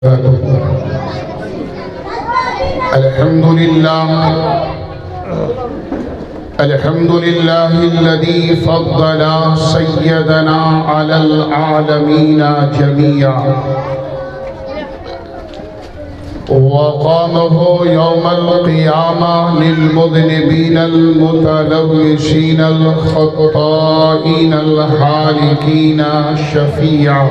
الحمد لله الذي فضل سيدنا على العالمين جميعا وقامه يوم القيامة للمذنبين المتلوثين الخطائين الحالكين شفيعا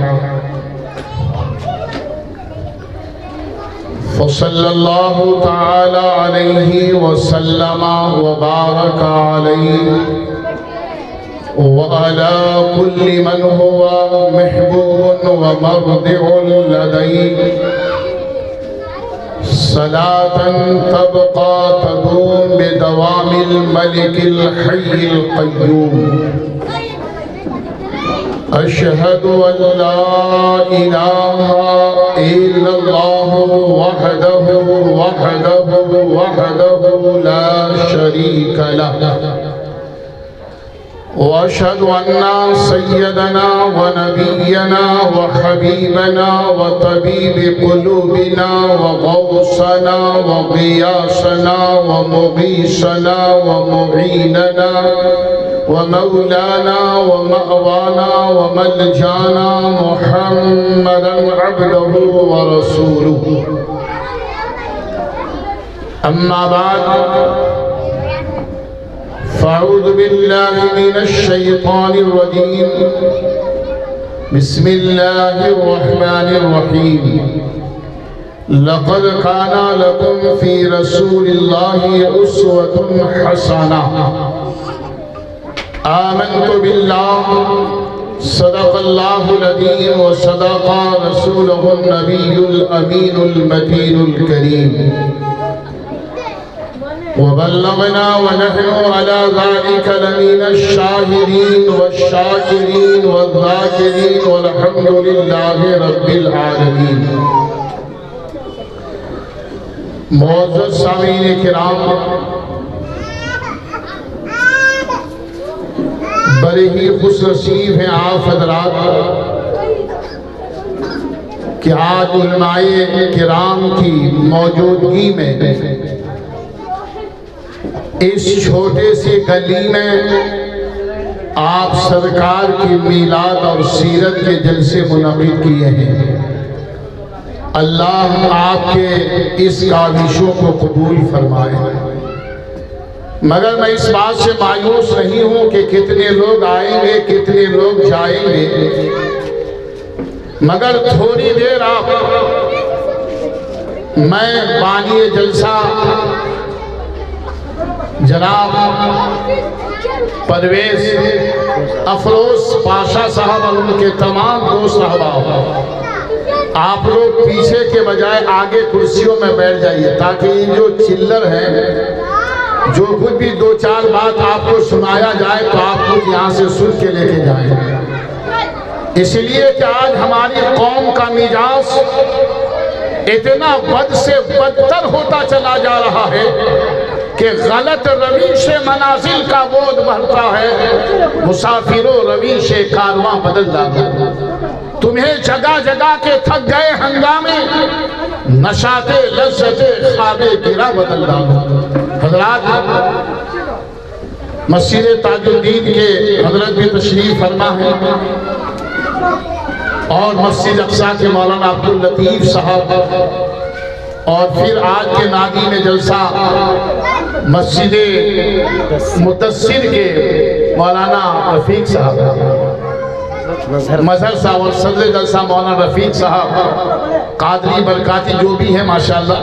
فصلى الله تعالى عليه وسلم وبارك عليه وعلى كل من هو محبوب ومرضع لديه صلاة تبقى تدوم بدوام الملك الحي القيوم. أشهد أن لا إله إلا الله وحده لا شريك له، وأشهد أن سيدنا ونبينا وحبيبنا وطبيب قلوبنا وغوثنا وغياثنا ومغيثنا ومعيننا ومولانا ومأوانا وملجانا محمدا عبده ورسوله. أما بعد فأعوذ بالله من الشيطان الرجيم. بسم الله الرحمن الرحيم. لقد كان لكم في رسول الله أسوة حسنة. آمنت بالله صدق الله العظيم وصدق رسوله النبي الأمين المتين الكريم، وبلغنا ونحن على ذلك لمن الشاهدين والشاكرين والذاكرين والحمد لله رب العالمين. معزز سامعین کرام، بڑے ہی خوش نصیب ہیں آپ حضرات کہ آج علماء کرام کی موجودگی میں اس چھوٹے سے گلی میں آپ سرکار کی میلاد اور سیرت کے جلسے منعقد کیے ہیں. اللہ آپ کے اس کاوشوں کو قبول فرمائے. مگر میں اس بات سے مایوس نہیں ہوں کہ کتنے لوگ آئیں گے کتنے لوگ جائیں گے، مگر تھوڑی دیر میں بانی جلسہ جناب پرویز افروز پاشا صاحب اور ان کے تمام دوست احباب، آپ لوگ پیچھے کے بجائے آگے کرسیوں میں بیٹھ جائیے تاکہ یہ جو چلر ہے جو کچھ بھی دو چار بات آپ کو سنایا جائے تو آپ کچھ یہاں سے سن کے لے کے جائیں. اس لیے کہ آج ہماری قوم کا مزاج اتنا بد سے بدتر ہوتا چلا جا رہا ہے کہ غلط رویش منازل کا بود بڑھتا ہے، مسافروں رویش کارواں بدل جاتا. تمہیں جگہ جگہ کے تھک گئے ہنگامے، نشاط لذت خواب گرا بدل جاتا. حضرات، مسجد تاج الدین کے حضرت بھی تشریف فرما ہے اور مسجد اقصی کے مولانا عبداللطیف صاحب، اور پھر آج کے نادی میں جلسہ مسجد مدثر کے مولانا رفیق صاحب مظہر صاحب، اور صدر جلسہ مولانا رفیق صاحب قادری برکاتی جو بھی ہے ماشاءاللہ،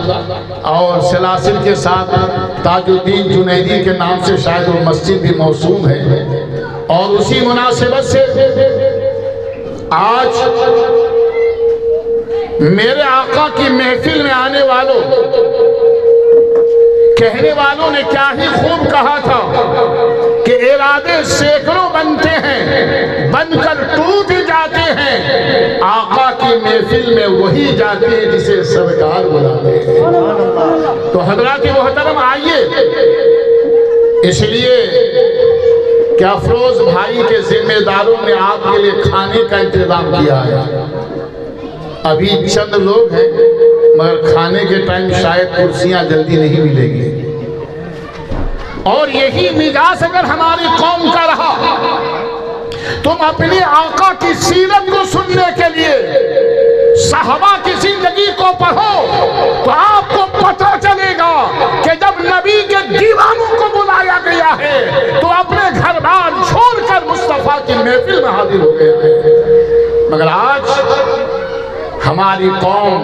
اور سلاسل کے ساتھ تاج الدین جنیدی کے نام سے شاید وہ مسجد بھی موسوم ہے. اور اسی مناسبت سے آج میرے آقا کی محفل میں آنے والوں کہنے والوں نے کیا ہی خوب کہا تھا کہ ارادے سینکڑوں بنتے ہیں بن کر ٹوٹ جاتے ہیں، آقا کی محفل میں وہی جاتے ہیں جسے سرکار بلاتے ہیں. تو حضرات محترم آئیے، اس لیے کہ افروز بھائی کے ذمہ داروں نے آپ کے لیے کھانے کا انتظام کیا ہے. ابھی چند لوگ ہیں مگر کھانے کے ٹائم شاید کرسیاں جلدی نہیں ملے گی. اور یہی مزاج اگر ہماری قوم کا رہا، تم اپنے آقا کی سیرت کو سننے کے لیے صحابہ کی زندگی کو پڑھو تو آپ کو پتہ چلے گا کہ جب نبی کے دیوانوں کو بلایا گیا ہے تو اپنے گھر بار چھوڑ کر مصطفیٰ کی محفل میں حاضر ہو گیا ہے. مگر آج ہماری قوم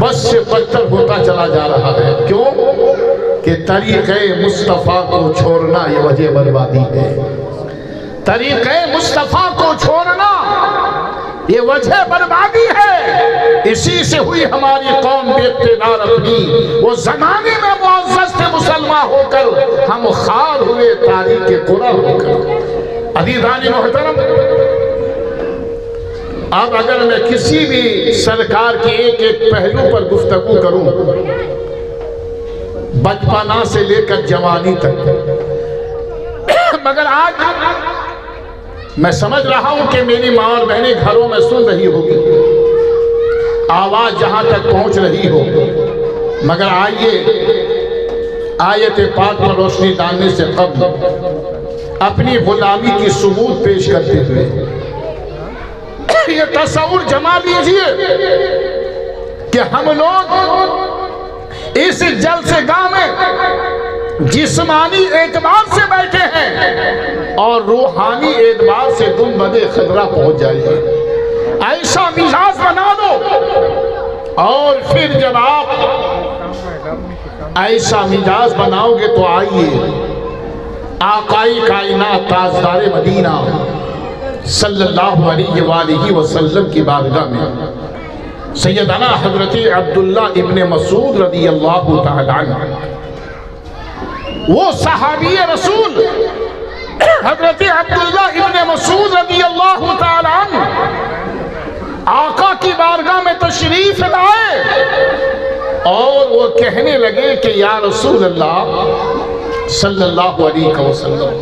بس سے بدتر ہوتا چلا جا رہا ہے. کیوں؟ کہ طریقے مصطفیٰ کو چھوڑنا یہ وجہ بربادی ہے. طریقے مصطفیٰ کو چھوڑنا یہ وجہ بربادی ہے. اسی سے ہوئی ہماری قوم بے اقتدار اپنی. وہ زمانے میں معزز تھے مسلمان ہو کر، ہم خار ہوئے تاریخ قرآن ہو کر. عزیزان محترم، اب اگر میں کسی بھی سرکار کے ایک ایک پہلو پر گفتگو کروں، بچپنا سے لے کر جوانی تک، مگر آج میں سمجھ رہا ہوں کہ میری ماں اور بہنیں گھروں میں سن رہی ہوگی، آواز جہاں تک پہنچ رہی ہو. مگر آئیے آیت پاک پر روشنی ڈالنے سے قبل اپنی غلامی کی ثبوت پیش کرتے ہوئے یہ تصور جما لیجئے کہ ہم لوگ اس جلسے گاہ میں جسمانی اعتبار سے بیٹھے ہیں اور روحانی اعتبار سے تم بدے خطرہ پہنچ جائیے. ایسا مزاج بنا دو اور پھر جب آپ ایسا مزاج بناؤ گے تو آئیے آقائی کائنات تاجدار مدینہ صلی اللہ علیہ وآلہ وسلم کی بارگاہ میں سیدنا حضرت عبداللہ ابن مسعود رضی اللہ تعالی عنہ، وہ صحابی رسول حضرت عبداللہ ابن مسعود رضی اللہ تعالی عنہ آقا کی بارگاہ میں تشریف لائے اور وہ کہنے لگے کہ یا رسول اللہ صلی اللہ علیہ وسلم،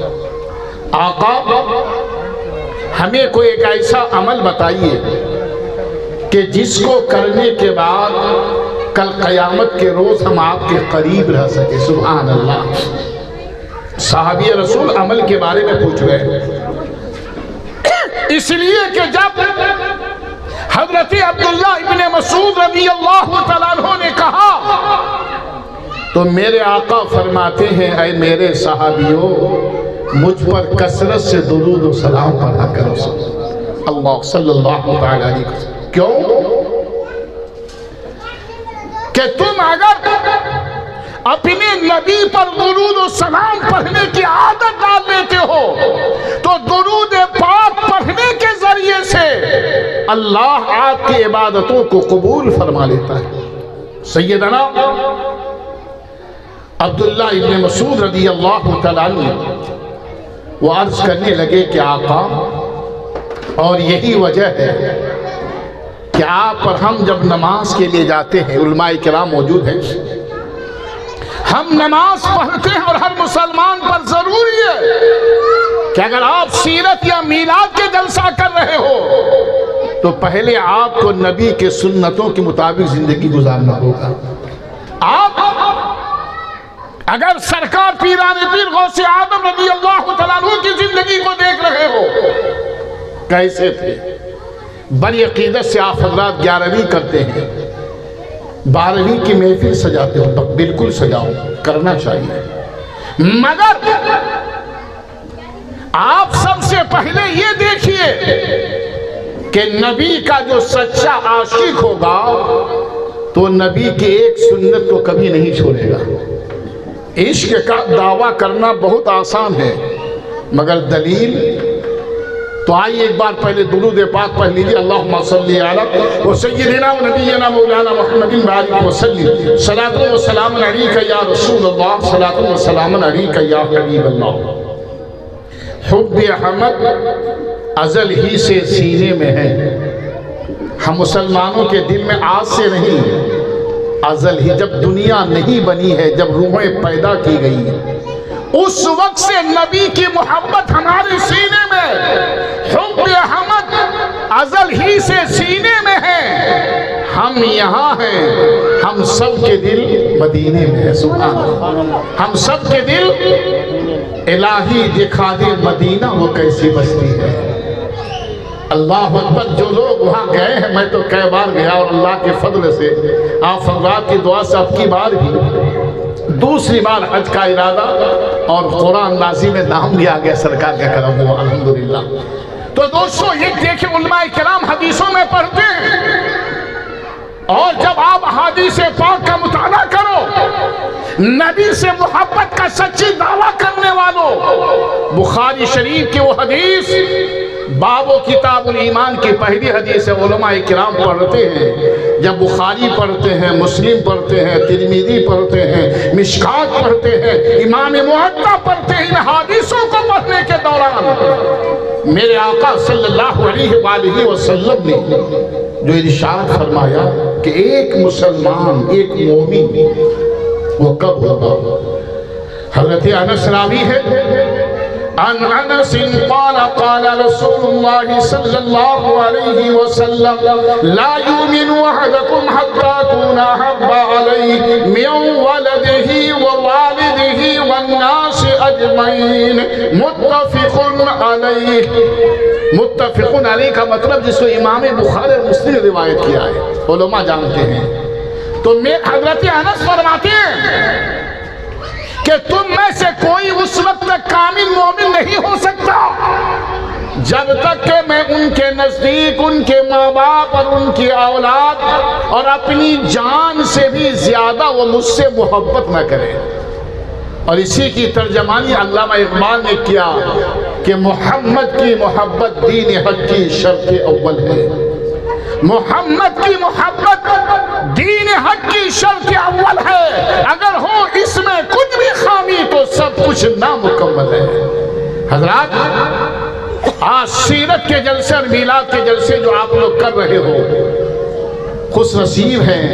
آقا ہمیں کوئی ایک ایسا عمل بتائیے کہ جس کو کرنے کے بعد کل قیامت کے روز ہم آپ کے قریب رہ سکے. سبحان اللہ. صحابی رسول عمل کے بارے میں پوچھ رہے اس لیے کہ جب حضرت عبداللہ ابن مسعود رضی اللہ تعالیٰ عنہ نے کہا تو میرے آقا فرماتے ہیں اے میرے صحابیوں، مجھ پر کثرت سے درود و سلام پڑھا کرو. اللہ صلی اللہ علیہ وسلم. کیوں؟ کہ تم اگر اپنے نبی پر درود و سلام پڑھنے کی عادت ڈال لیتے ہو تو درود پاک پڑھنے کے ذریعے سے اللہ آپ کی عبادتوں کو قبول فرما لیتا ہے. سیدنا عبداللہ ابن مسعود رضی اللہ تعالیٰ عنہ وہ عرض کرنے لگے کہ آقا، اور یہی وجہ ہے کہ آپ اور ہم جب نماز کے لیے جاتے ہیں، علماء کرام موجود ہیں، ہم نماز پڑھتے ہیں اور ہر مسلمان پر ضروری ہے کہ اگر آپ سیرت یا میلاد کے جلسہ کر رہے ہو تو پہلے آپ کو نبی کے سنتوں کے مطابق زندگی گزارنا ہوگا. آپ اگر سرکار پیران پیر غوث اعظم رضی اللہ تعالیٰ عنہ کی زندگی کو دیکھ رہے ہو، کیسے تھے؟ بڑی عقیدت سے آپ حضرات 11ویں کرتے ہیں، 12ویں کی محفل سجاتے ہو، بالکل سجاؤ، کرنا چاہیے. مگر آپ سب سے پہلے یہ دیکھیے کہ نبی کا جو سچا عاشق ہوگا تو نبی کی ایک سنت کو کبھی نہیں چھوڑے گا. عشق کا دعویٰ کرنا بہت آسان ہے مگر دلیل تو آئیے ایک بار پہلے درود پاک پڑھ لیجیے. اللہم صلی علی سیدنا و نبینا مولانا محمد وآلہ وسلم. صلاۃ و سلام علیک یا رسول اللہ، صلاۃ و سلام علیک یا حبیب اللہ. حب احمد ازل ہی سے سینے میں ہے، ہم مسلمانوں کے دل میں آج سے نہیں، ازل ہی جب دنیا نہیں بنی ہے، جب روحیں پیدا کی گئی اس وقت سے نبی کی محبت ہمارے سینے میں، حب احمد ازل ہی سے سینے میں ہے۔ ہم یہاں ہیں، ہم سب کے دل مدینے میں ہے۔ سبحان اللہ، ہم سب کے دل الہی دکھا دے مدینہ وہ کیسی بستی ہے۔ اللہ اکبر، جو لوگ وہاں گئے ہیں، میں تو کئی بار گیا اور اللہ کے فضل سے آپ حضرات کی دعا سے اب کی بار بھی دوسری بار حج کا ارادہ اور قرآن نازل میں نام لیا گیا، سرکار کا کرم ہوا الحمدللہ۔ تو دوستو یہ دیکھیں، علماء کرام حدیثوں میں پڑھتے ہیں، اور جب آپ حدیث پاک کا مطالعہ کرو، نبی سے محبت کا سچی دعویٰ کرنے والوں، بخاری شریف کی وہ حدیث باب و کتاب الایمان کی پہلی حدیث علماء کرام پڑھتے ہیں۔ جب بخاری پڑھتے ہیں، مسلم پڑھتے ہیں، ترمذی پڑھتے ہیں، مشکات پڑھتے ہیں، امام موطا پڑھتے ہیں، ان حدیثوں کو پڑھنے کے دوران میرے آقا صلی اللہ علیہ وآلہ وسلم نے جو ارشاد فرمایا کہ ایک مسلمان، ایک مومن وہ کب ہوگا؟ حضرت انس راوی ہے، عن انس قال قال رسول اللہ صلی اللہ علیہ وسلم لا یؤمن احدکم حتی اکون احب علیہ من ولدہ ووالدہ والناس اجمعین متفق علیہ۔ متفق علیہ کا مطلب جس کو امام بخاری اور مسلم نے روایت کیا ہے، علماء جانتے ہیں۔ تو حضرت انس فرماتے ہیں کہ تم میں سے کوئی اس وقت تک کامل مومن نہیں ہو سکتا جب تک کہ میں ان کے نزدیک ان کے ماں باپ اور ان کی اولاد اور اپنی جان سے بھی زیادہ وہ مجھ سے محبت نہ کرے۔ اور اسی کی ترجمانی علامہ اقبال نے کیا کہ محمد کی محبت دین حق کی شرط اول ہے۔ محمد کی محبت دین حق کی شرط اول ہے، اگر ہو اس میں کچھ بھی خامی تو سب کچھ نامکمل ہے۔ حضرات، آج سیرت کے جلسے اور میلاد کے جلسے جو آپ لوگ کر رہے ہو، خوش نصیب ہیں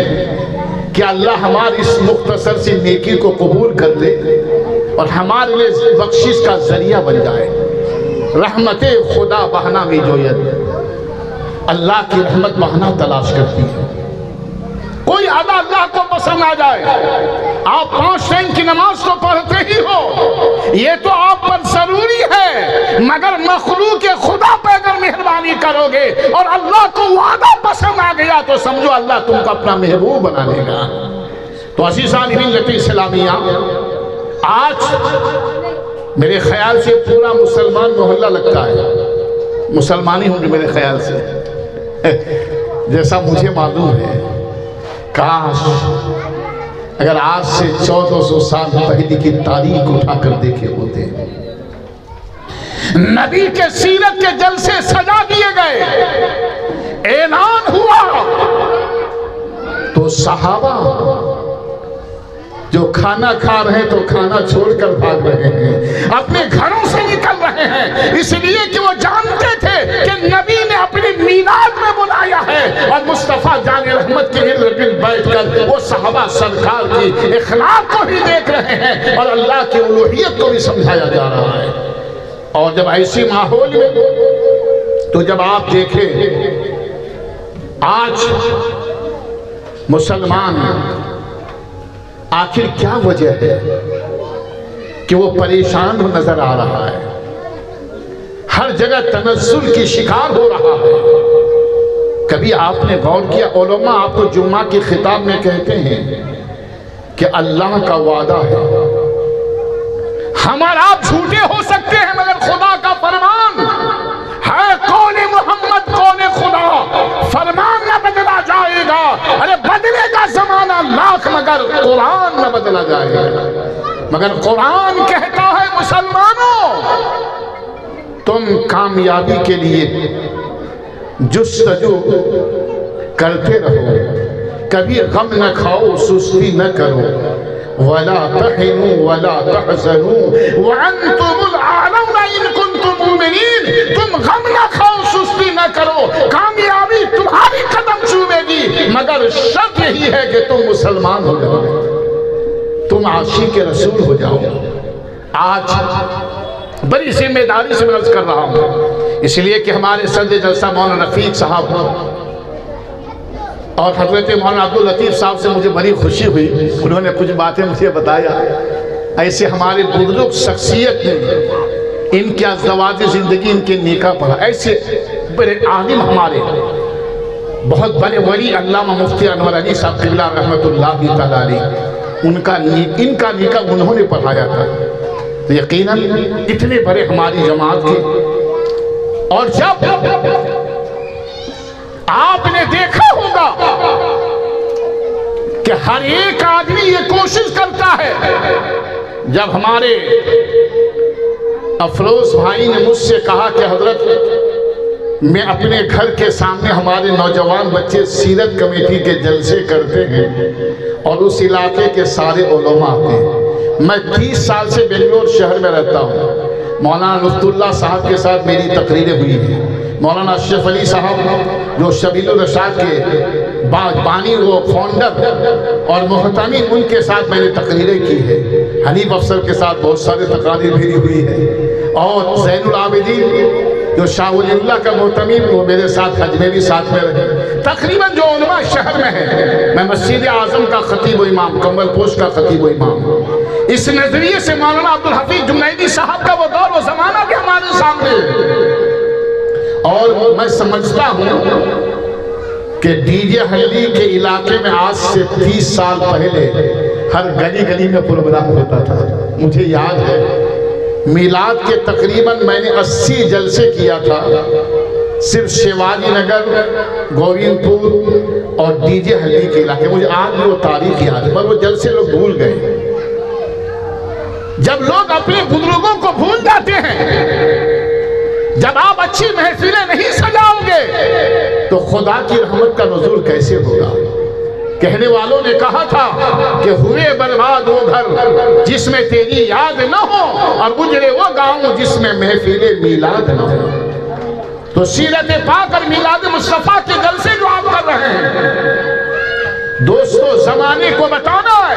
کہ اللہ ہماری اس مختصر سی نیکی کو قبول کر لے اور ہمارے لیے بخشش کا ذریعہ بن جائے۔ رحمت خدا بہنا میں جوید، اللہ کی رحمت بہنا تلاش کرتی ہے۔ کوئی ادا اللہ کو پسند آ جائے، آپ 5 ٹائم کی نماز تو پڑھتے ہی ہو، یہ تو آپ پر ضروری ہے، مگر مخلوق خدا پہ اگر مہربانی کرو گے اور اللہ کو وعدہ پسند آ گیا تو سمجھو اللہ تم کو اپنا محبوب بنا لے گا۔ تو عزیزان ملت اسلامیہ، آج میرے خیال سے پورا مسلمان محلہ لگتا ہے، مسلمانی ہوں گے میرے خیال سے، جیسا مجھے معلوم ہے۔ کاش اگر آج سے 1400 سال پہلے کی تاریخ اٹھا کر دیکھے ہوتے، نبی کے سیرت کے جلسے سجا دیے گئے، اعلان ہوا تو صحابہ جو کھانا کھا رہے ہیں تو کھانا چھوڑ کر بھاگ رہے ہیں، اپنے گھروں سے نکل رہے ہیں، اس لیے کہ وہ جانتے تھے کہ نبی نے اپنی میلاد میں بلایا ہے، اور مصطفیٰ جان رحمت کے ارد گرد بیٹھ کر وہ صحابہ سرکار کی اخلاق کو بھی دیکھ رہے ہیں اور اللہ کی الوہیت کو بھی سمجھایا جا رہا ہے۔ اور جب ایسی ماحول میں تو جب آپ دیکھیں آج مسلمان آخر کیا وجہ ہے کہ وہ پریشان نظر آ رہا ہے، ہر جگہ تنزل کی شکار ہو رہا ہے۔ کبھی آپ نے غور کیا، علماء آپ کو جمعہ کی خطاب میں کہتے ہیں کہ اللہ کا وعدہ ہے، ہم اور آپ جھوٹے ہو سکتے ہیں مگر خدا کا فرمان ہے، قول محمد قول خدا، فرمان نہ بدلا جائے گا، ارے بدلے گا زمانہ لاکھ مگر قرآن نہ بدلا جائے گا۔ مگر قرآن کہتا ہے مسلمانوں، تم کامیابی کے لیے جستجو کرتے رہو، کبھی غم نہ کھاؤ، سستی نہ کرو، وَلَا تَحِنُوا وَلَا تَحْزَنُوا وَأَنْتُمُ الْأَعْلَوْنَ إِن كُنتُم مُؤْمِنِينَ۔ تم غم نہ کھاؤ، سستی نہ کرو، کامیابی تمہاری قدم چومے گی، مگر شرط یہی ہے کہ تم مسلمان ہو جاؤ، تم عاشق رسول ہو جاؤ۔ آج بڑی ذمہ داری سے میں عرض کر رہا ہوں، اس لیے کہ ہمارے صدر جلسہ مولانا رفیق صاحب اور حضرت مولانا عبداللطیف صاحب سے مجھے بڑی خوشی ہوئی، انہوں نے کچھ باتیں مجھے بتایا۔ ایسے ہمارے بزرگ شخصیت نے ان کے ازدواج زندگی، ان کے نکاح پڑھا، ایسے بڑے عالم ہمارے بہت بڑے ولی علامہ مفتی انور علی صاحب قبلہ رحمت اللہ تعالی علیہ، ان کا نکاح انہوں نے پڑھایا تھا۔ تو یقیناً اتنے بڑے ہماری جماعت کے، اور جب آپ نے دیکھا ہوگا کہ ہر ایک آدمی یہ کوشش کرتا ہے، جب ہمارے افروز بھائی نے مجھ سے کہا کہ حضرت میں اپنے گھر کے سامنے ہمارے نوجوان بچے سیرت کمیٹی کے جلسے کرتے ہیں اور اس علاقے کے سارے علماء آتے ہیں، میں 30 سال سے بنگلور شہر میں رہتا ہوں، مولانا لطف اللہ صاحب کے ساتھ میری تقریریں ہوئی ہیں، مولانا اشرف علی صاحب جو شبیل الرشاد کے بانی وہ فاؤنڈر اور محتمی، ان کے ساتھ میں نے تقریریں کی ہے، حنیف افسر کے ساتھ بہت سارے تقاریر بھی ہوئی ہے، اور زین العابدین جو شاہ ولی اللہ کا محتمی، وہ میرے ساتھ حج میں بھی ساتھ میں رہے۔ تقریباً جو علماء شہر میں ہیں، میں مسجد اعظم کا خطیب و امام، کمبل پوش کا خطیب و امام، اس نظریے سے مولانا عبدالحفیظ جنیدی صاحب کا وہ دور و زمانہ بھی ہمارے سامنے ہے، اور میں سمجھتا ہوں کہ ڈی جے ہلی کے علاقے میں آج سے 30 سال پہلے ہر گلی گلی میں پروگرام ہوتا تھا۔ مجھے یاد ہے میلاد کے تقریباً میں نے 80 جلسے کیا تھا، صرف شیواجی نگر، گووند پور اور ڈی جے ہلی کے علاقے، مجھے آج بھی وہ تاریخ یاد ہے، پر وہ جلسے لوگ بھول گئے۔ جب لوگ اپنے بزرگوں کو بھول جاتے ہیں، جب آپ اچھی محفلیں نہیں سجاؤ گے تو خدا کی رحمت کا نزول کیسے ہوگا؟ کہنے والوں نے کہا تھا کہ ہوئے برباد وہ گھر جس میں تیری یاد نہ ہو، اور گزرے وہ گاؤں جس میں محفل میلاد نہ ہو۔ تو سیرت پاک اور میلاد مصطفیٰ کے جلسے جو آپ کر رہے ہیں، دوستو زمانے کو بتانا ہے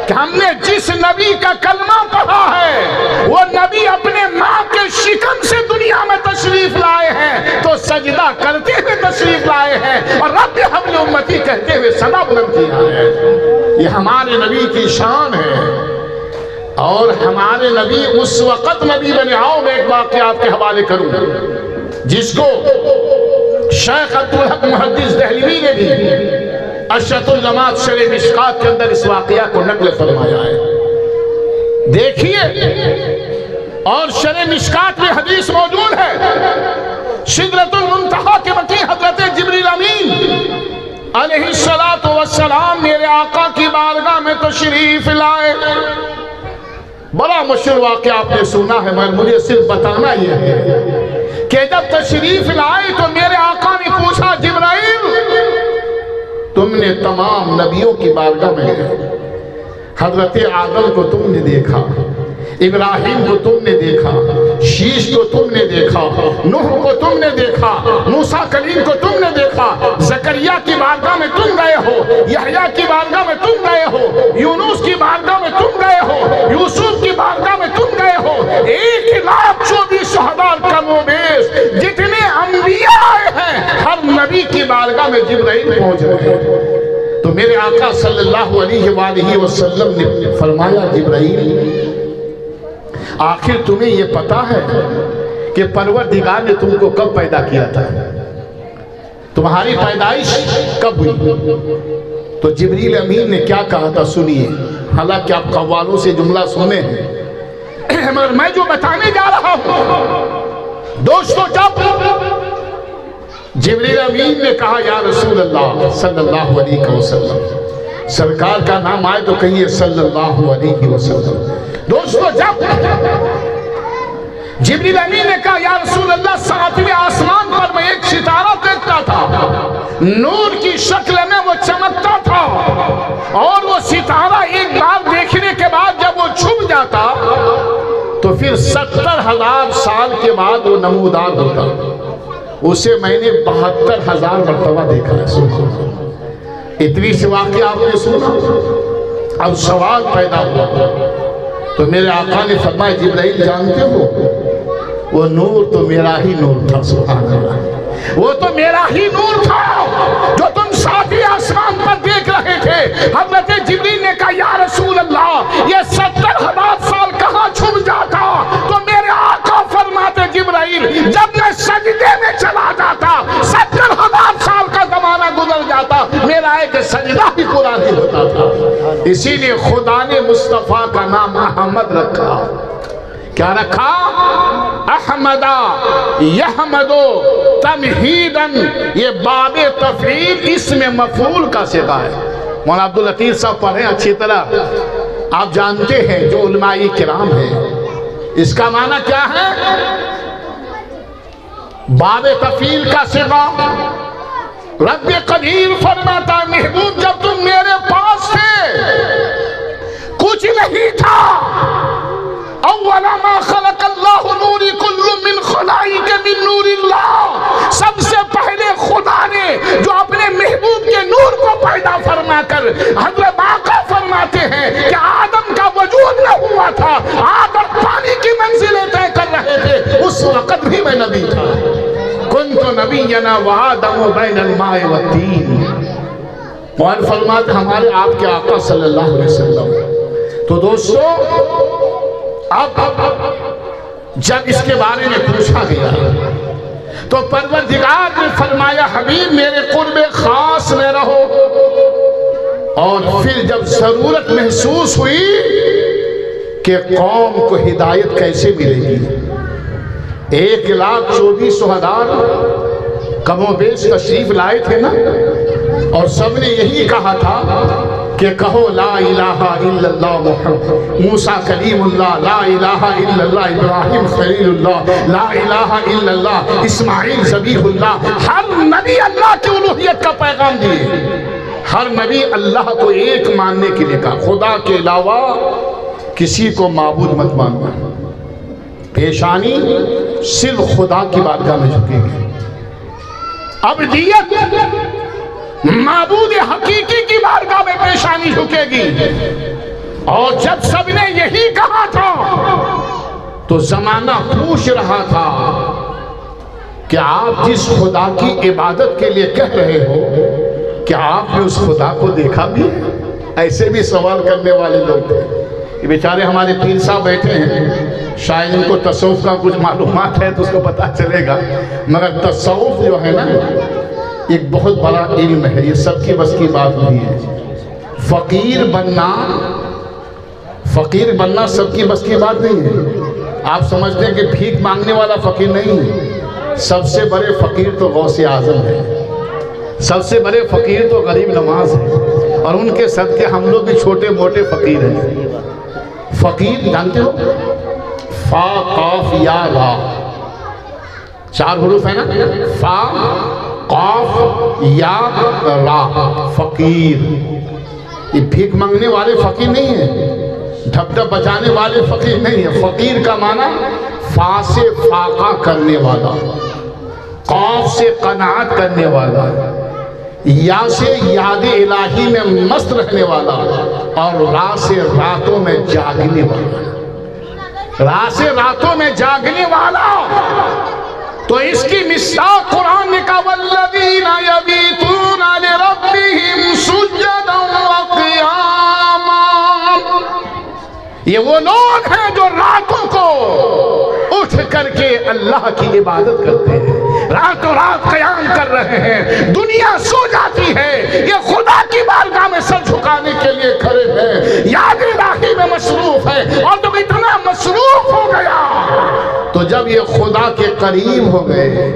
کہ ہم نے جس نبی کا کلمہ پڑھا ہے وہ نبی اپنے ماں کے شکم سے دنیا میں تشریف لائے ہیں، تو سجدہ کرتے ہوئے تشریف لائے ہیں، اور رب حبل امتی کہتے ہوئے صدا بلند کیا ہے۔ یہ ہمارے نبی کی شان ہے، اور ہمارے نبی اس وقت نبی بنے۔ آؤ میں ایک واقعہ آپ کے حوالے کروں جس کو شیخ عبدالحق محدث دہلوی نے بھی اشرت اللمات شرح مشکات کے اندر اس واقعہ کو نقل فرمایا ہے، دیکھیے۔ اور شرح مشکات میں حدیث موجود ہے، سدرۃ المنتہا کے مکی حضرت جبریل امین علیہ السلام میرے آقا کی بارگاہ میں تشریف لائے۔ بڑا مشہور واقعہ آپ نے سنا ہے، مجھے صرف بتانا یہ ہے کہ جب تشریف لائے تو میرے آقا نے پوچھا، جبرائیل تم نے تمام نبیوں کی بارگاہ میں حضرت آدم کو تم نے دیکھا، ابراہیم کو تم نے دیکھا، شیش کو تم نے دیکھا، نوح کو تم نے دیکھا، موسیٰ کلیم کو تم نے دیکھا، زکریا کی بارگاہ میں تم گئے ہو، یحییٰ کی بارگاہ میں تم گئے ہو، یونس کی بارگاہ میں تم گئے ہو، یوسف کی بارگاہ میں تم گئے ہو۔ 1,24,000 شہداء کم و بیش جتنے انبیاء آئے ہیں، ہر نبی کی بارگاہ میں جبرائیل پہنچ رہے ہیں۔ تو میرے آقا صلی اللہ علیہ وآلہ وسلم نے فرمایا، جبرائیل آخر تمہیں یہ پتا ہے کہ پروردگار نے تم کو کب پیدا کیا تھا؟ تمہاری پیدائش کب ہوئی؟ تو جبریل امین نے کیا کہا تھا سنیے، حالانکہ آپ قوالوں سے جملہ سنے ہیں، مگر میں جو بتانے جا رہا ہوں دوستو، جب جبریل امین نے کہا یا رسول اللہ صلی اللہ علیہ وسلم، سرکار کا نام آئے تو کہیے صلی اللہ علیہ وسلم۔ دوستو جب جبریل امین نے کہا یا رسول اللہ، 7ویں آسمان پر میں ایک ستارہ دیکھتا تھا، نور کی شکل میں وہ چمکتا تھا، اور وہ ستارہ ایک بار دیکھنے کے بعد جب وہ چھپ جاتا تو پھر 70,000 سال کے بعد وہ نمودار ہوتا۔ اسے میں نے 72,000 مرتبہ دیکھا ہے۔ اتنی سی واقعہ آپ نے سنا، اب سوال پیدا ہوا تو میرے آقا نے فرمایا جبرائیل جانتے ہو وہ نور تو میرا ہی نور تھا، سبحان اللہ، وہ تو میرا ہی نور تھا جو تم ساتھی آسمان پر دیکھ رہے تھے۔ حضرت جبریل نے کہا یا رسول اللہ یہ 70,000 سال کہاں چھپ جاتا؟ تو میرے آقا فرماتے جبرائیل جب میں سجدے میں چلا جاتا 70,000 سال کا زمانہ گزر جاتا، میرا ایک سجدہ بھی پورا نہیں ہوتا تھا۔ اسی لیے خدا نے مصطفیٰ کا نام احمد رکھا۔ کیا رکھا؟ احمدہ یحمدو تمہیدن، یہ باب تفعیل اسم مفعول کا صیغہ ہے۔ مولانا عبداللطیف صاحب پڑھیں اچھی طرح، آپ جانتے ہیں جو علماء کرام ہیں اس کا معنی کیا ہے؟ باب تفعیل کا صیغہ۔ رب قدیر فرماتا محبوب جب تم میرے پاس تھے کچھ نہیں تھا، اول ما خلق اللہ نوری کل من خلائق من نور اللہ، سب سے پہلے خدا نے جو اپنے محبوب کے نور کو پیدا فرما کر حضرت آقا فرماتے ہیں کہ آدم کا وجود نہ ہوا تھا، آدم پانی کی منزلیں طے کر رہے تھے، اس وقت بھی میں نبی تھا، کنت نبینا وآدم بین الماء والتین۔ مولانا فرماتے ہمارے آپ کے آقا صلی اللہ علیہ وسلم۔ تو دوستو اب جب اس کے بارے میں پوچھا گیا تو پروردگار نے فرمایا حبیب میرے قرب خاص میں رہو، اور پھر جب ضرورت محسوس ہوئی کہ قوم کو ہدایت کیسے ملے گی، 1,24,000 کم و بیش تشریف لائے تھے نا، اور سب نے یہی کہا تھا کہ کہو لا الہ الا اللہ محمد موسیٰ کلیم اللہ، لا الہ الا اللہ ابراہیم خلیل اللہ، لا الہ الا اللہ اسماعیل ذبیح اللہ۔ ہر نبی اللہ کی الوہیت کا پیغام دیے، ہر نبی اللہ کو ایک ماننے کے لیے کہا، خدا کے علاوہ کسی کو معبود مت ماننا، پیشانی صرف خدا کی بارگاہ میں جھکے گی، ابدیت معبود حقیقی کی بارگاہ میں پیشانی جھکے گی۔ اور جب سب نے یہی کہا تھا تو زمانہ پوچھ رہا تھا کہ آپ جس خدا کی عبادت کے لیے کہہ رہے ہو کیا آپ نے اس خدا کو دیکھا بھی؟ ایسے بھی سوال کرنے والے لوگ تھے۔ یہ بیچارے ہمارے پیر صاحب بیٹھے ہیں، شاید ان کو تصوف کا کچھ معلومات ہے تو اس کو پتہ چلے گا، مگر تصوف جو ہے نا ایک بہت بڑا علم ہے، یہ سب کی بس کی بات نہیں ہے۔ فقیر بننا سب کی بس کی بات نہیں ہے۔ آپ سمجھتے ہیں کہ بھیک مانگنے والا فقیر نہیں ہے، سب سے بڑے فقیر تو غوث اعظم ہے، سب سے بڑے فقیر تو غریب نواز ہے، اور ان کے صدقے ہم لوگ بھی چھوٹے موٹے فقیر ہیں۔ فقیر جانتے ہو؟ فا قاف یا را، 4 حروف ہے نا، فا قاف یا را، فقیر۔ یہ بھیک مانگنے والے فقیر نہیں ہیں، ڈھپ ڈھپ بچانے والے فقیر نہیں ہیں۔ فقیر کا معنی فا سے فاقہ کرنے والا، قاف سے قناعت کرنے والا، یا سے یاد الہی میں مست رہنے والا، اور را سے راتوں میں جاگنے والا، را سے راتوں میں جاگنے والا۔ تو اس کی مصداق قرآن نے کہا والذین یبیتون لربہم سجدا وقیاما، یہ وہ لوگ ہیں جو راتوں کو اٹھ کر کے اللہ کی عبادت کرتے ہیں، راتوں رات قیام کر رہے ہیں، دنیا سو جاتی ہے یہ خدا کی بارگاہ میں سر جھکانے کے لیے کھڑے ہیں، یاد الہی میں مصروف ہے، اور جب اتنا مصروف ہو گیا تو جب یہ خدا کے قریب ہو گئے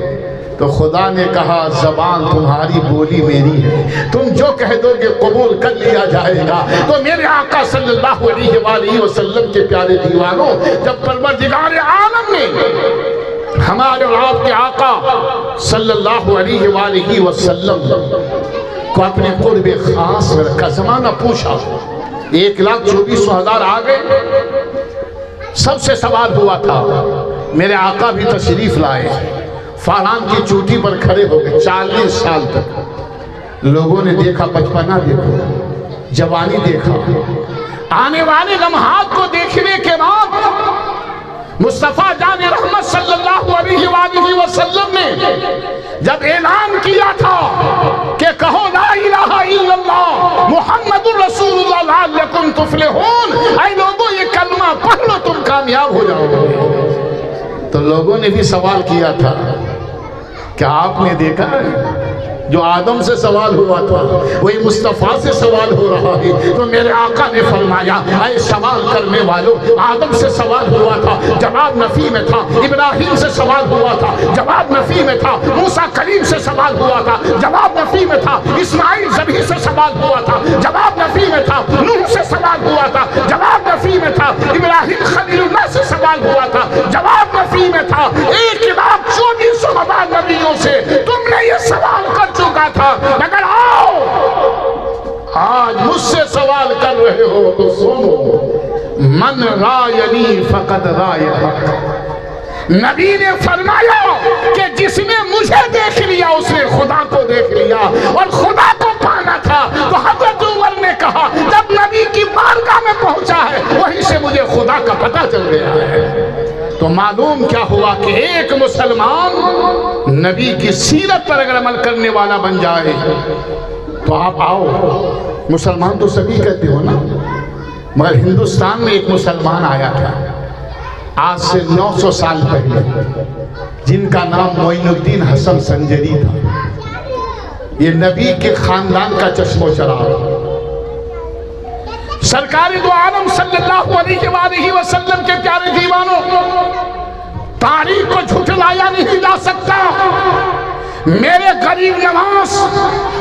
تو خدا نے کہا زبان تمہاری بولی میری ہے، تم جو کہہ دو گے قبول کر لیا جائے گا۔ تو میرے آقا صلی اللہ علیہ وآلہ وسلم کے پیارے دیوانوں، جب پروردگار عالم نے ہمارے اور آپ کے آقا صلی اللہ علیہ وآلہ وسلم کو اپنے قرب خاص میں رکھا، زمانہ پوچھا، 1,24,000 آ گئے، سب سے سوال ہوا تھا، میرے آقا بھی تشریف لائے، فاران کی چوٹی پر کھڑے ہو گئے، 40 سال تک لوگوں نے دیکھا، بچپنا دیکھا، جوانی دیکھا، آنے والے لمحات کو دیکھنے کے بعد مصطفیٰ جان رحمت صلی اللہ علیہ وآلہ وسلم نے جب اعلان کیا تھا کہ کہو لا الہ الا اللہ محمد الرسول اللہ لعلکم تفلحون، اے لوگوں یہ کلمہ پڑھ لو تم کامیاب ہو جاؤ گے۔ تو لوگوں نے بھی سوال کیا تھا، کیا آپ نے دیکھا ہے جو آدم سے سوال ہوا تھا وہی مصطفیٰ سے سوال ہو رہا ہے؟ تو میرے آقا نے فرمایا اے سوال کرنے والوں، آدم سے سوال ہوا تھا جواب نفی میں تھا، ابراہیم سے سوال ہوا تھا جواب نفی میں تھا، موسیٰ کلیم سے سوال ہوا تھا جواب نفی میں تھا، اسماعیل ذبیح سے سوال ہوا تھا جواب نفی میں تھا، نوح سے سوال ہوا تھا جواب نفی میں تھا، ابراہیم خلیل اللہ سے سوال ہوا تھا جواب نفی میں تھا، ایک کے بعد 24 نبیوں سے تم نے یہ سوال کر چکا تھا، مگر آؤ آج مجھ سے سوال کر رہے ہو تو سنو، من رایانی فقد رای الحق۔ نبی نے فرمایا کہ جس نے مجھے دیکھ لیا اس نے خدا کو دیکھ لیا، اور خدا کو پانا تھا تو حضرت عمر نے کہا جب نبی کی بارگاہ میں پہنچا ہے وہیں سے مجھے خدا کا پتہ چل گیا ہے۔ تو معلوم کیا ہوا کہ ایک مسلمان نبی کی سیرت پر اگر عمل کرنے والا بن جائے تو آپ آؤ، مسلمان تو سبھی کہتے ہو نا، مگر ہندوستان میں ایک مسلمان آیا تھا آج سے 900 سال پہلے، جن کا نام معین الدین حسن سنجری تھا۔ یہ نبی کے خاندان کا چشم و چراغ، سرکار دو عالم صلی اللہ علیہ وآلہ وسلم کے پیارے دیوانوں، تاریخ کو جھٹلایا نہیں جا سکتا۔ میرے غریب نواز،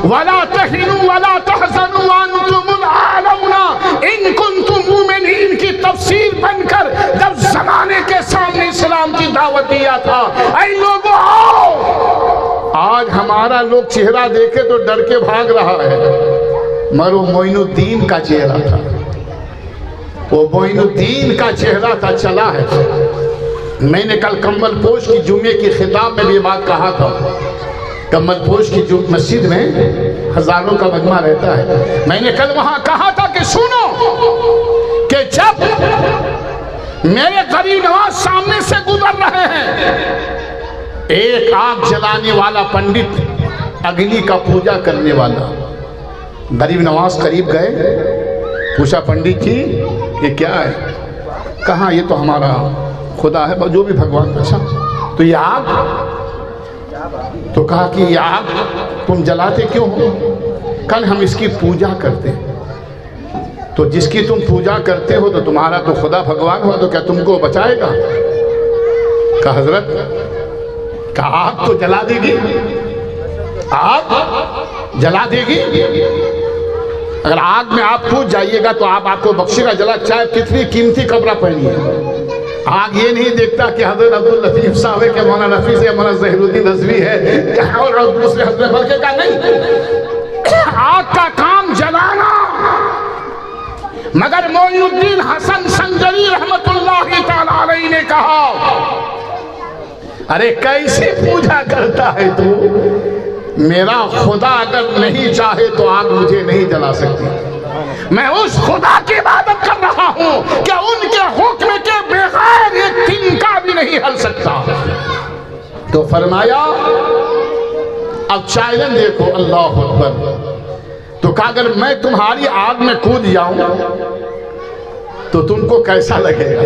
وَلَا تَهِنُوا وَلَا تَحْزَنُوا وَأَنْتُمُ الْأَعْلَوْنَ إِن كُنتُم مُؤْمِنِينَ کی تفسیر بن کر جب زمانے کے سامنے اسلام کی دعوت دیا تھا، اے لوگوں آؤ۔ آج ہمارا لوگ چہرہ دیکھے تو ڈر کے بھاگ رہا ہے، مگر وہ معین الدین کا چہرہ تھا، وہ معین الدین کا چہرہ تھا، چلا ہے۔ میں نے کل کمبل پوش کی جمعے کی خطاب میں بھی بات کہا تھا، کمبل پوش کی مسجد میں ہزاروں کا مجمع رہتا ہے، میں نے کل وہاں کہا تھا کہ سنو کہ جب میرے غریب نواز سامنے سے گزر رہے ہیں، ایک آگ جلانے والا پنڈت، اگنی کا پوجا کرنے والا، غریب نواز قریب گئے، پوچھا پنڈت جی یہ کیا ہے؟ کہا یہ تو ہمارا خدا ہے، جو بھی بھگوان کا۔ اچھا تو یہ آگ؟ تو کہا کہ یہ آگ تم جلاتے کیوں ہو؟ کل ہم اس کی پوجا کرتے ہیں۔ تو جس کی تم پوجا کرتے ہو تو تمہارا تو خدا بھگوان ہوا، تو کیا تم کو بچائے گا؟ کہا حضرت، کہا آگ تو جلا دے گی، آگ جلا دے گی۔ اگر آگ میں آپ پوچھ جائیے گا تو آپ کو بخشے گا، جلا چاہے کتنی قیمتی کپڑا پہنیے۔ آگ یہ نہیں دیکھتا کہ حضرت عبداللطیف صاحب ہے کہ مولانا نفیس ہے، مولانا ظہیر الدین رضوی ہے اور دوسرے حضرت، بلکہ کا نہیں، آگ کا کام جلانا۔ مگر معین الدین حسن سنجری رحمت اللہ تعالی علیہ نے کہا ارے کیسے پوجا کرتا ہے تو؟ میرا خدا اگر نہیں چاہے تو آگ مجھے نہیں جلا سکتی، میں اس خدا کی عبادت کر رہا ہوں کہ ان کے حکم کے بغیر ایک تنکا بھی نہیں ہل سکتا۔ تو فرمایا اب چیلنج دیکھو، اللہ اکبر۔ تو کہا اگر میں تمہاری آگ میں کود جاؤں تو تم کو کیسا لگے گا؟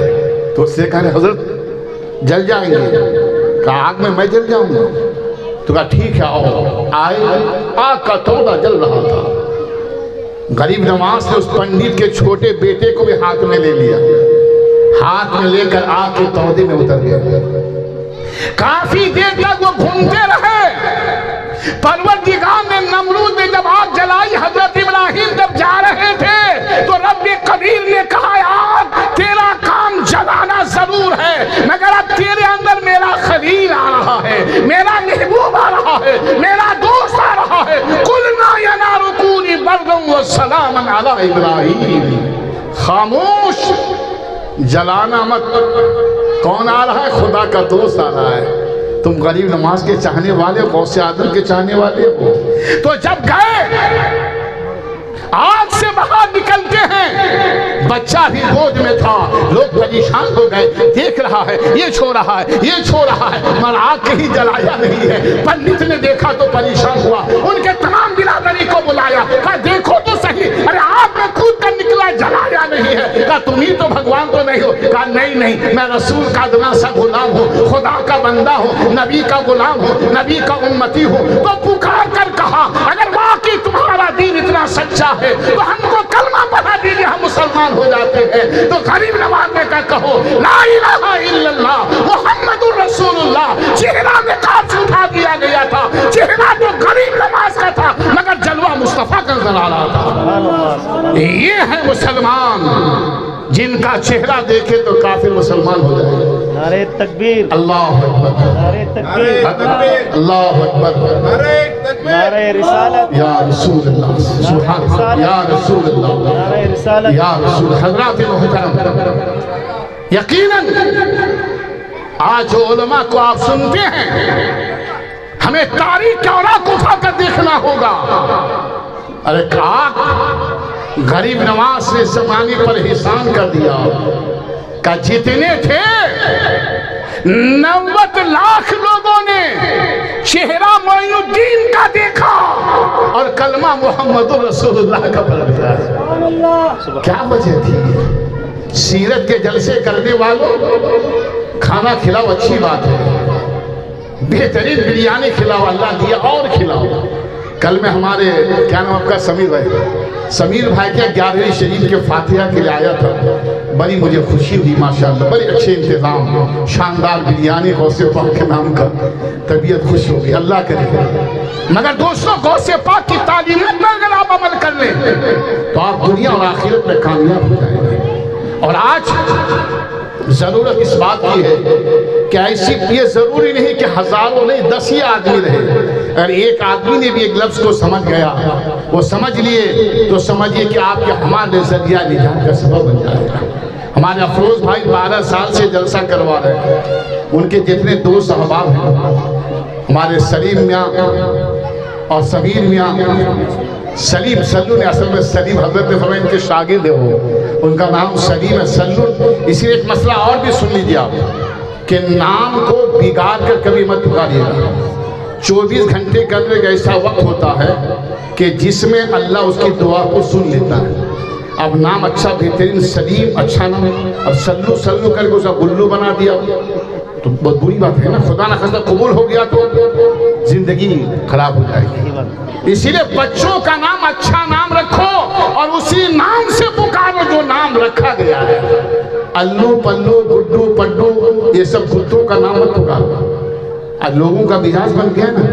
تو اس سے کہا حضرت جل جائیں گے۔ کہا آگ میں جل جاؤں گا؟ تو کہا ٹھیک ہے آؤ۔ آئے، آگ کا تودا جل رہا تھا، غریب نواز نے اس پنڈت کے چھوٹے بیٹے کو بھی ہاتھ میں لے لیا، ہاتھ میں لے کر آگ کے تودے میں اتر گیا۔ کافی دیر تک وہ گھومتے رہے۔ پروردگار نے نمرود نے جب آگ جلائی، حضرت ابراہیم جب جا رہے تھے تو رب قدیر نے کہا آگ تیرا کام جلانا ضرور ہے، مگر اب تیرے اندر میرا خلیل آ رہا ہے، میرا محبوب آ رہا ہے، میرا دوست آ رہا ہے۔ قُلْنَا يَا نَارُ كُونِي بَرْدًا وَسَلَامًا عَلَىٰ إِبْرَاہِيمَ۔ خاموش، جلانا مت۔ کون آ رہا ہے؟ خدا کا دوست آ رہا ہے۔ تم غریب نواز کے چاہنے والے، غوث اعظم کے چاہنے والے ہو۔ تو جب گئے آگ سے باہر نکلتے ہیں، بچہ بھی گود میں تھا، لوگ پریشان ہو گئے، دیکھ رہا ہے یہ چھو رہا ہے یہ چھو رہا ہے، مگر آگ کہیں جلایا نہیں ہے۔ پنڈت نے دیکھا تو پریشان ہوا، ان کے تمام برادری کو بلایا، کہا دیکھو تو صحیح، ارے آگ میں کود کر نکلا، جلایا نہیں ہے۔ کہا تم ہی تو بھگوان تو نہیں ہو؟ کہا نہیں نہیں، میں رسول کا ادنا سا غلام ہوں، خدا کا بندہ ہوں، نبی کا غلام ہوں، نبی کا امتی ہوں۔ تو پکار کر کہا اگر واقعی تمہارا دین اتنا سچا ہے تو ہم کو کلمہ پڑھا دیجیے، ہم مسلمان ہو جاتے ہیں۔ تو غریب نواز نے کہا کہو لا الہ الا اللہ محمد الرسول اللہ۔ چہرہ نقاب سے اٹھا دیا گیا تھا، چہرہ تو غریب نواز کا تھا مگر جلوہ مصطفیٰ کا نظر آ رہا تھا۔ یہ ہے مسلمان جن کا چہرہ دیکھے تو کافر مسلمان ہو جائے۔ نعرہ تکبیر، اللہ اکبر، نعرہ تکبیر، اللہ اکبر، نعرہ رسالت، یا رسول اللہ، سبحان اللہ، یا رسول اللہ، نعرہ رسالت، یا رسول۔ حضرات محترم، یقیناً آج جو علماء کو آپ سنتے ہیں ہمیں تاریخ کے اوراق کو اٹھا کر دیکھنا ہوگا۔ ارے کہا غریب نواز نے زمانے پر احسان کر دیا، کہ جتنے تھے 90 لاکھ لوگوں نے چہرہ معین الدین کا دیکھا اور کلمہ محمد رسول اللہ کا پڑھ لیا۔ کیا وجہ تھی؟ سیرت کے جلسے کرنے والوں، کھانا کھلاؤ اچھی بات ہے، بہترین بریانی کھلاؤ، اللہ دیا اور کھلاؤ۔ کل میں ہمارے کیا نام آپ کا سمیر بھائی کے 11ویں شریف کے فاتحہ کے لیے آیا تھا، بڑی مجھے خوشی ہوئی ماشاءاللہ، بڑے اچھے انتظام، شاندار بریانی غوث پاک کے نام کا، طبیعت خوش ہو گئی، اللہ کرے۔ مگر دوستوں غوث پاک کی تعلیمات میں اگر آپ عمل کر لیں تو آپ دنیا اور آخرت میں کامیاب ہو جائیں گے۔ اور آج ضرورت اس بات کی ہے کہ ایسی، یہ ضروری نہیں کہ ہزاروں نہیں 10 ہی آدمی رہے، اگر ایک آدمی نے بھی ایک لفظ کو سمجھ گیا، وہ سمجھ لیے تو سمجھیے کہ آپ کے ہمارے ذریعہ نجات کا سبب بن جائے گا۔ ہمارے افروز بھائی 12 سال سے جلسہ کروا رہے ہیں، ان کے جتنے دوست احباب ہیں، ہمارے سلیم میاں اور سمیر میاں، سلیم سلو نے اصل میں سلیم حضرت نے فرمایا ان کے شاگرد ہے، وہ ان کا نام سلیم ہے سلو۔ اسی لیے ایک مسئلہ اور بھی سن لیجیے آپ کہ نام کو بگاڑ کر کبھی مت پکاریے گا۔ 24 گھنٹے کے اندر ایک ایسا وقت ہوتا ہے کہ جس میں اللہ اس کی دعا کو سن لیتا ہے۔ اب نام اچھا بہترین سلیم اچھا نام ہے، اب سلو سلو کر کے اسے گلو بنا دیا تو بہت بری بات ہے نا، خدا نہ خاصہ قبول ہو گیا تو زندگی خراب ہو جائے گی۔ اسی لیے بچوں کا نام اچھا نام رکھو اور اسی نام سے پکارو جو نام رکھا گیا ہے۔ الو پلو گڈو پڈو یہ سب کتوں کا نام مت پکارو۔ آج لوگوں کا مزاج بن گیا نا،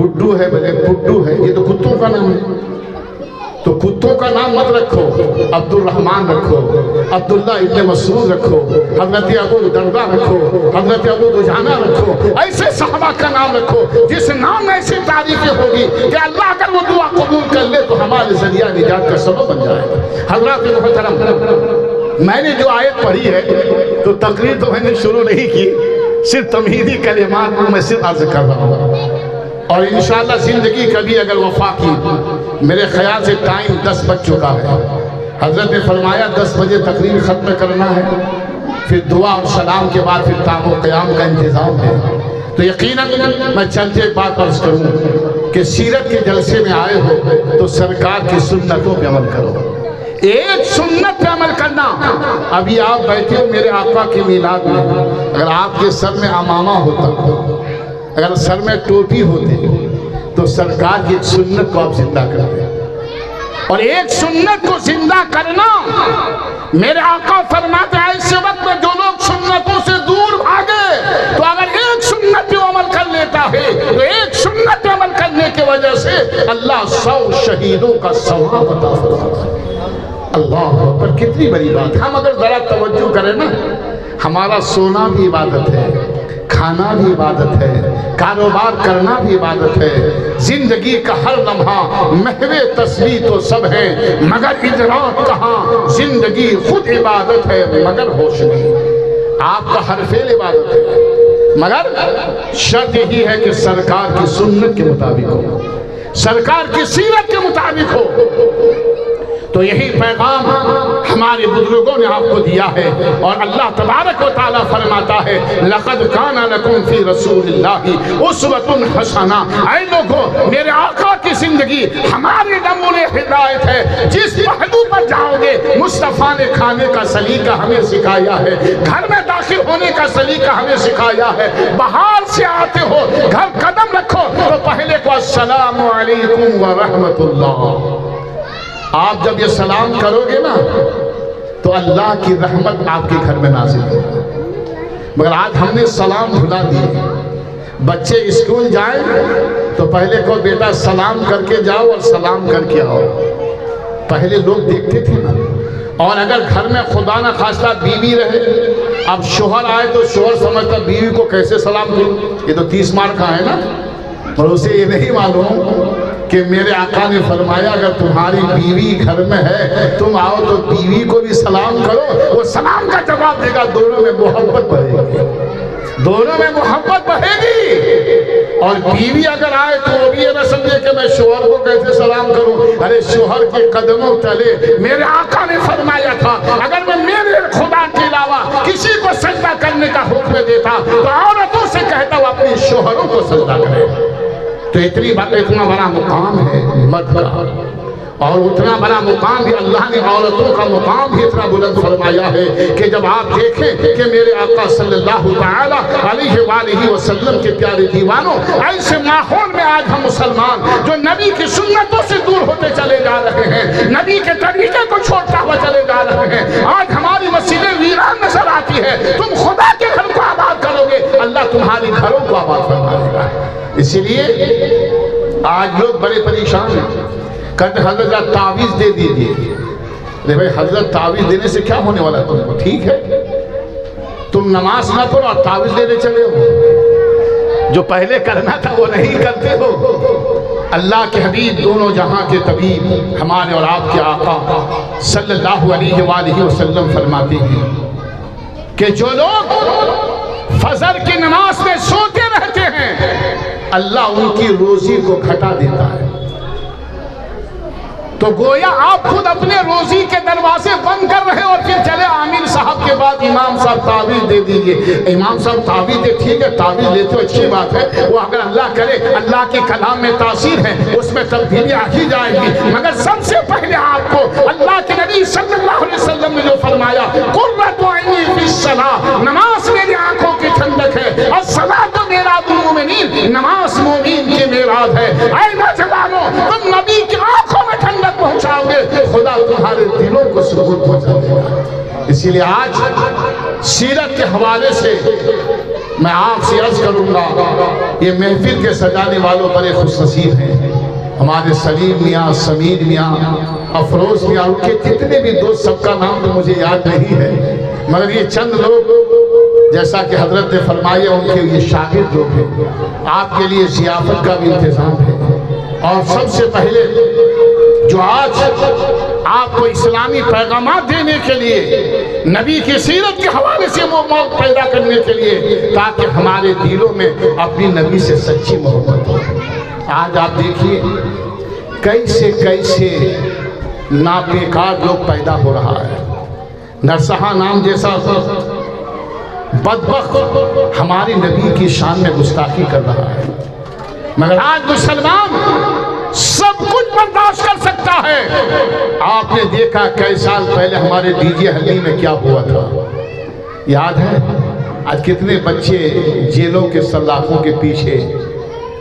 گڈو ہے بلے پڈو ہے، یہ تو کتوں کا نام ہے، تو کتوں کا نام مت رکھو، عبد الرحمن رکھو، عبداللہ ابن مسعود رکھو، حضرت ابو دردہ رکھو، حضرت ابو دجانہ رکھو، ایسے صحابہ کا نام رکھو جس نام میں ایسی تعریفیں ہوگی کہ اللہ اگر وہ دعا قبول کر لے تو ہمارے ذریعہ نجات کا سبب بن جائے گا۔ حضرات محترم، میں نے جو آیت پڑھی ہے تو تقریر تو میں نے شروع نہیں کی، صرف تمہیدی کلمات کو میں صرف عرض کر رہا ہوں، اور انشاءاللہ زندگی کبھی اگر وفا کی، میرے خیال سے ٹائم 10 بج چکا ہے۔ حضرت نے فرمایا 10 بجے تقریر ختم کرنا ہے، پھر دعا اور سلام کے بعد پھر قیام و قیام کا انتظام ہے۔ تو یقیناً میں چلتے ایک بات عرض کروں کہ سیرت کے جلسے میں آئے ہو تو سرکار کی سنتوں پہ عمل کرو۔ ایک سنت پہ عمل کرنا، ابھی آپ بیٹھے ہو میرے آقا کی میلاد میں، اگر آپ کے سر میں امامہ ہوتا، اگر سر میں ٹوپی ہوتی تو سرکار کی ایک سنت کو آپ زندہ کرتے، اور ایک سنت کو زندہ کرنا، میرے آقا فرماتے ہیں ایسے وقت میں جو لوگ سنتوں سے دور بھاگے تو اگر ایک سنت پہ عمل کر لیتا ہے تو ایک سنت پہ عمل کرنے کی وجہ سے اللہ 100 شہیدوں کا ثواب عطا فرماتا ہے۔ اللہ اکبر، کتنی بڑی بات۔ ہم اگر ذرا توجہ کریں نا، ہمارا سونا بھی عبادت ہے، کھانا بھی عبادت ہے، کاروبار کرنا بھی عبادت ہے، زندگی کا ہر لمحہ محو تسبیح تو سب ہے، مگر ادراک کہاں، زندگی خود عبادت ہے مگر ہوش نہیں۔ آپ کا ہر فعل عبادت ہے، مگر شرط یہی ہے کہ سرکار کی سنت کے مطابق ہو، سرکار کی سیرت کے مطابق ہو۔ تو یہی پیغام ہم ہمارے بزرگوں نے آپ کو دیا ہے. اور اللہ تبارک و تعالیٰ فرماتا ہے لَقَدْ كَانَ لَكُمْ فِي رَسُولِ اللَّهِ أُسْوَةٌ حَسَنَةٌ. اے لوگوں میرے آقا کی زندگی ہمارے نمونے ہدایت ہے. جس پہلو پر جاؤ گے مصطفیٰ نے کھانے کا سلیقہ ہمیں سکھایا ہے, گھر میں داخل ہونے کا سلیقہ ہمیں سکھایا ہے. باہر سے آتے ہو گھر قدم رکھو تو پہلے کو السلام علیکم ورحمت اللہ. آپ جب یہ سلام کرو گے نا تو اللہ کی رحمت آپ کے گھر میں نازل ہوگی. مگر آج ہم نے سلام بھلا دیے. بچے اسکول جائیں تو پہلے کو بیٹا سلام کر کے جاؤ اور سلام کر کے آؤ. پہلے لوگ دیکھتے تھے نا. اور اگر گھر میں خدا نہ خواستہ بیوی رہے, اب شوہر آئے تو شوہر سمجھتا بیوی کو کیسے سلام دوں, یہ تو 30 مار کا ہے نا. اور اسے یہ نہیں معلوم کہ میرے آقا نے فرمایا اگر تمہاری بیوی گھر میں ہے تم آؤ تو بیوی کو بھی سلام کرو, وہ سلام کا جواب دے گا. دونوں میں محبت بڑھے گی, دونوں میں محبت بڑھے گی. اور بیوی اگر آئے تو وہ بھی یہ نہ سمجھے کہ میں شوہر کو کیسے سلام کروں. ارے شوہر کے قدموں تلے میرے آقا نے فرمایا تھا اگر میں میرے خدا کے علاوہ کسی کو سجدہ کرنے کا حکم دیتا تو عورتوں سے کہتا وہ اپنے شوہروں کو سجدہ کرے. تو اتنا بڑا مقام ہے مرد کا, اور اتنا بڑا مقام بھی اللہ نے عورتوں کا مقام بھی اتنا بلند فرمایا ہے کہ جب آپ دیکھیں کہ میرے آقا صلی اللہ تعالی علیہ وآلہ وسلم کے پیارے دیوانوں, ایسے ماحول میں آج ہم مسلمان جو نبی کی سنتوں سے دور ہوتے چلے جا رہے ہیں, نبی کے طریقے کو چھوڑتا ہوا چلے جا رہے ہیں, آج ہماری مسجدیں ویران نظر آتی ہے. تم خدا کے گھر کو آباد کرو گے, اللہ تمہاری گھروں کو آباد فرمائے گا. اسی لیے آج لوگ بڑے پریشان ہیں, کہتے حضرت تعویذ دے دیجئے. ارے بھائی حضرت تعویذ دینے سے کیا ہونے والا ہے تم کو؟ ٹھیک ہے تم نماز نہ پڑھو اور تعویذ دینے چلے ہو, جو پہلے کرنا تھا وہ نہیں کرتے ہو. اللہ کے حبیب دونوں جہاں کے طبیب ہمارے اور آپ کے آقا صلی اللہ علیہ وآلہ وسلم فرماتے ہیں کہ جو لوگ فجر کی نماز میں سوتے رہتے ہیں اللہ ان کی روزی کو گھٹا دیتا ہے. تو گویا آپ خود اپنے روزی کے دروازے بند کر رہے اور پھر چلے عامر صاحب کے بعد امام صاحب تعویذ دے دیجئے. امام صاحب تعویذ دے, ٹھیک ہے تعویذ لیتے ہو اچھی بات ہے, وہ اگر اللہ کرے اللہ کے کلام میں تاثیر ہے اس میں تبدیلی آ ہی جائے گی. مگر سب سے پہلے آپ کو اللہ کے نبی صلی اللہ علیہ وسلم نے جو فرمایا قرۃ عینی فی الصلاۃ, نماز میری آنکھوں کی ٹھنڈک ہے, الصلاۃ میراث المؤمنین, نماز مومن کی میراث ہے. اے نوجوانوں تم نبی کی آنکھوں میں ٹھنڈک پہنچاؤ گے, خدا تمہارے دلوں کو سکون پہنچا دے گا. اسی لیے آج سیرت کے حوالے سے میں آپ سے عرض کروں گا, یہ محفل کے سجانے والوں بڑے خوش نصیب ہیں. ہمارے سلیم میاں, سمیر میاں, افروز میاں, ان کے جتنے بھی دوست, سب کا نام تو مجھے یاد نہیں ہے, مگر یہ چند لوگ جیسا کہ حضرت نے فرمایا ان کے یہ شاگرد لوگ ہیں. آپ کے لیے ضیافت کا بھی انتظام ہے. اور سب سے پہلے جو آج آپ کو اسلامی پیغامات دینے کے لیے, نبی کی سیرت کے حوالے سے وہ موت پیدا کرنے کے لیے, تاکہ ہمارے دلوں میں اپنی نبی سے سچی محبت ہو. آج آپ دیکھیے کیسے کیسے نابیکار لوگ پیدا ہو رہا ہے. نرسہا نام جیسا بدبخت ہماری نبی کی شان میں گستاخی کر رہا ہے. مگر آج مسلمان سب کچھ برداشت کر سکتا ہے. آپ نے دیکھا کئی سال پہلے ہمارے ڈی جے ہلی میں کیا ہوا تھا, یاد ہے؟ آج کتنے بچے جیلوں کے سلاخوں کے پیچھے,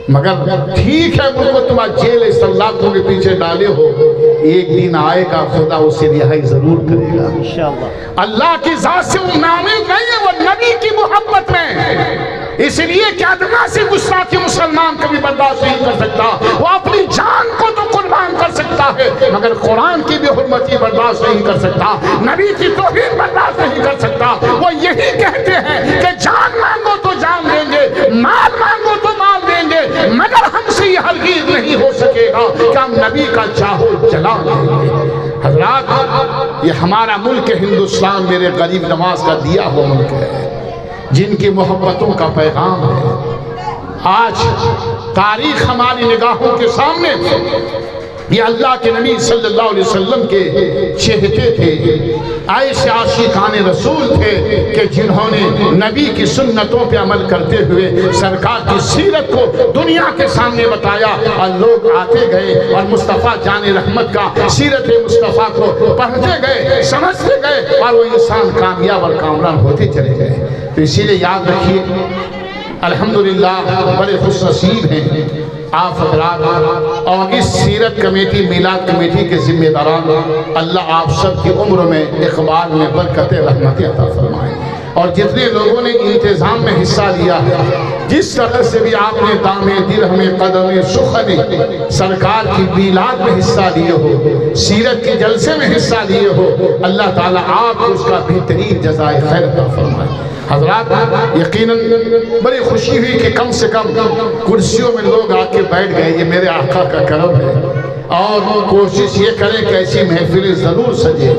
مگر ٹھیک ہے ان کو تم جیل سلاخوں کے پیچھے ڈالے ہو, ایک دن آئے گا خدا اسے رہائی ضرور کرے گا انشاءاللہ. اللہ کی ذات سے وہ نامید نہیں ہے, وہ نبی کی محبت میں. اس لیے کہ ادنا سے گستاخی مسلمان کبھی برداشت نہیں کر سکتا. وہ اپنی جان کو تو قربان کر سکتا ہے مگر قرآن کی بھی حرمتی برداشت نہیں کر سکتا, نبی کی توہین برداشت نہیں کر سکتا. وہ یہی کہتے ہیں کہ جان مانگو تو جان دیں گے, مال مانگو تو مال دیں گے, مگر ہم سے یہ ہرگز نہیں ہو سکے گا کہ ہم نبی کا چاہو جلا دیں گے. حضرات یہ ہمارا ملک ہندوستان میرے غریب نواز کا دیا ہوا ملک ہے, جن کی محبتوں کا پیغام ہے. آج تاریخ ہماری نگاہوں کے سامنے یہ اللہ کے نبی صلی اللہ علیہ وسلم کے چہتے تھے، ایسے عاشقان رسول تھے کہ جنہوں نے نبی کی سنتوں پہ عمل کرتے ہوئے سرکار کی سیرت کو دنیا کے سامنے بتایا، اور لوگ آتے گئے اور مصطفیٰ جان رحمت کا سیرت مصطفیٰ کو پڑھتے گئے، سمجھتے گئے، اور وہ انسان کامیاب اور کامران ہوتے چلے گئے۔ تو اسی لیے یاد رکھیے، الحمدللہ بڑے خوش نصیب ہیں آپ حضرات، اور اس سیرت کمیٹی میلاد کمیٹی کے ذمہ داران، اللہ آپ سب کی عمر میں اقبال میں برکت رحمت عطا فرمائے، اور جتنے لوگوں نے انتظام میں حصہ لیا ہے، جس طرح سے بھی آپ نے دام درہم قدم سخن سرکار کی میلاد میں حصہ لیے ہو، سیرت کے جلسے میں حصہ لیے ہو، اللہ تعالیٰ آپ کو اس کا بہترین جزائے خیر عطا فرمائے۔ حضرات یقیناً بڑی خوشی ہوئی کہ کم سے کم کرسیوں میں لوگ آ کے بیٹھ گئے، یہ میرے آقا کا کرم ہے، اور کوشش یہ کریں کہ ایسی محفلیں ضرور سجے،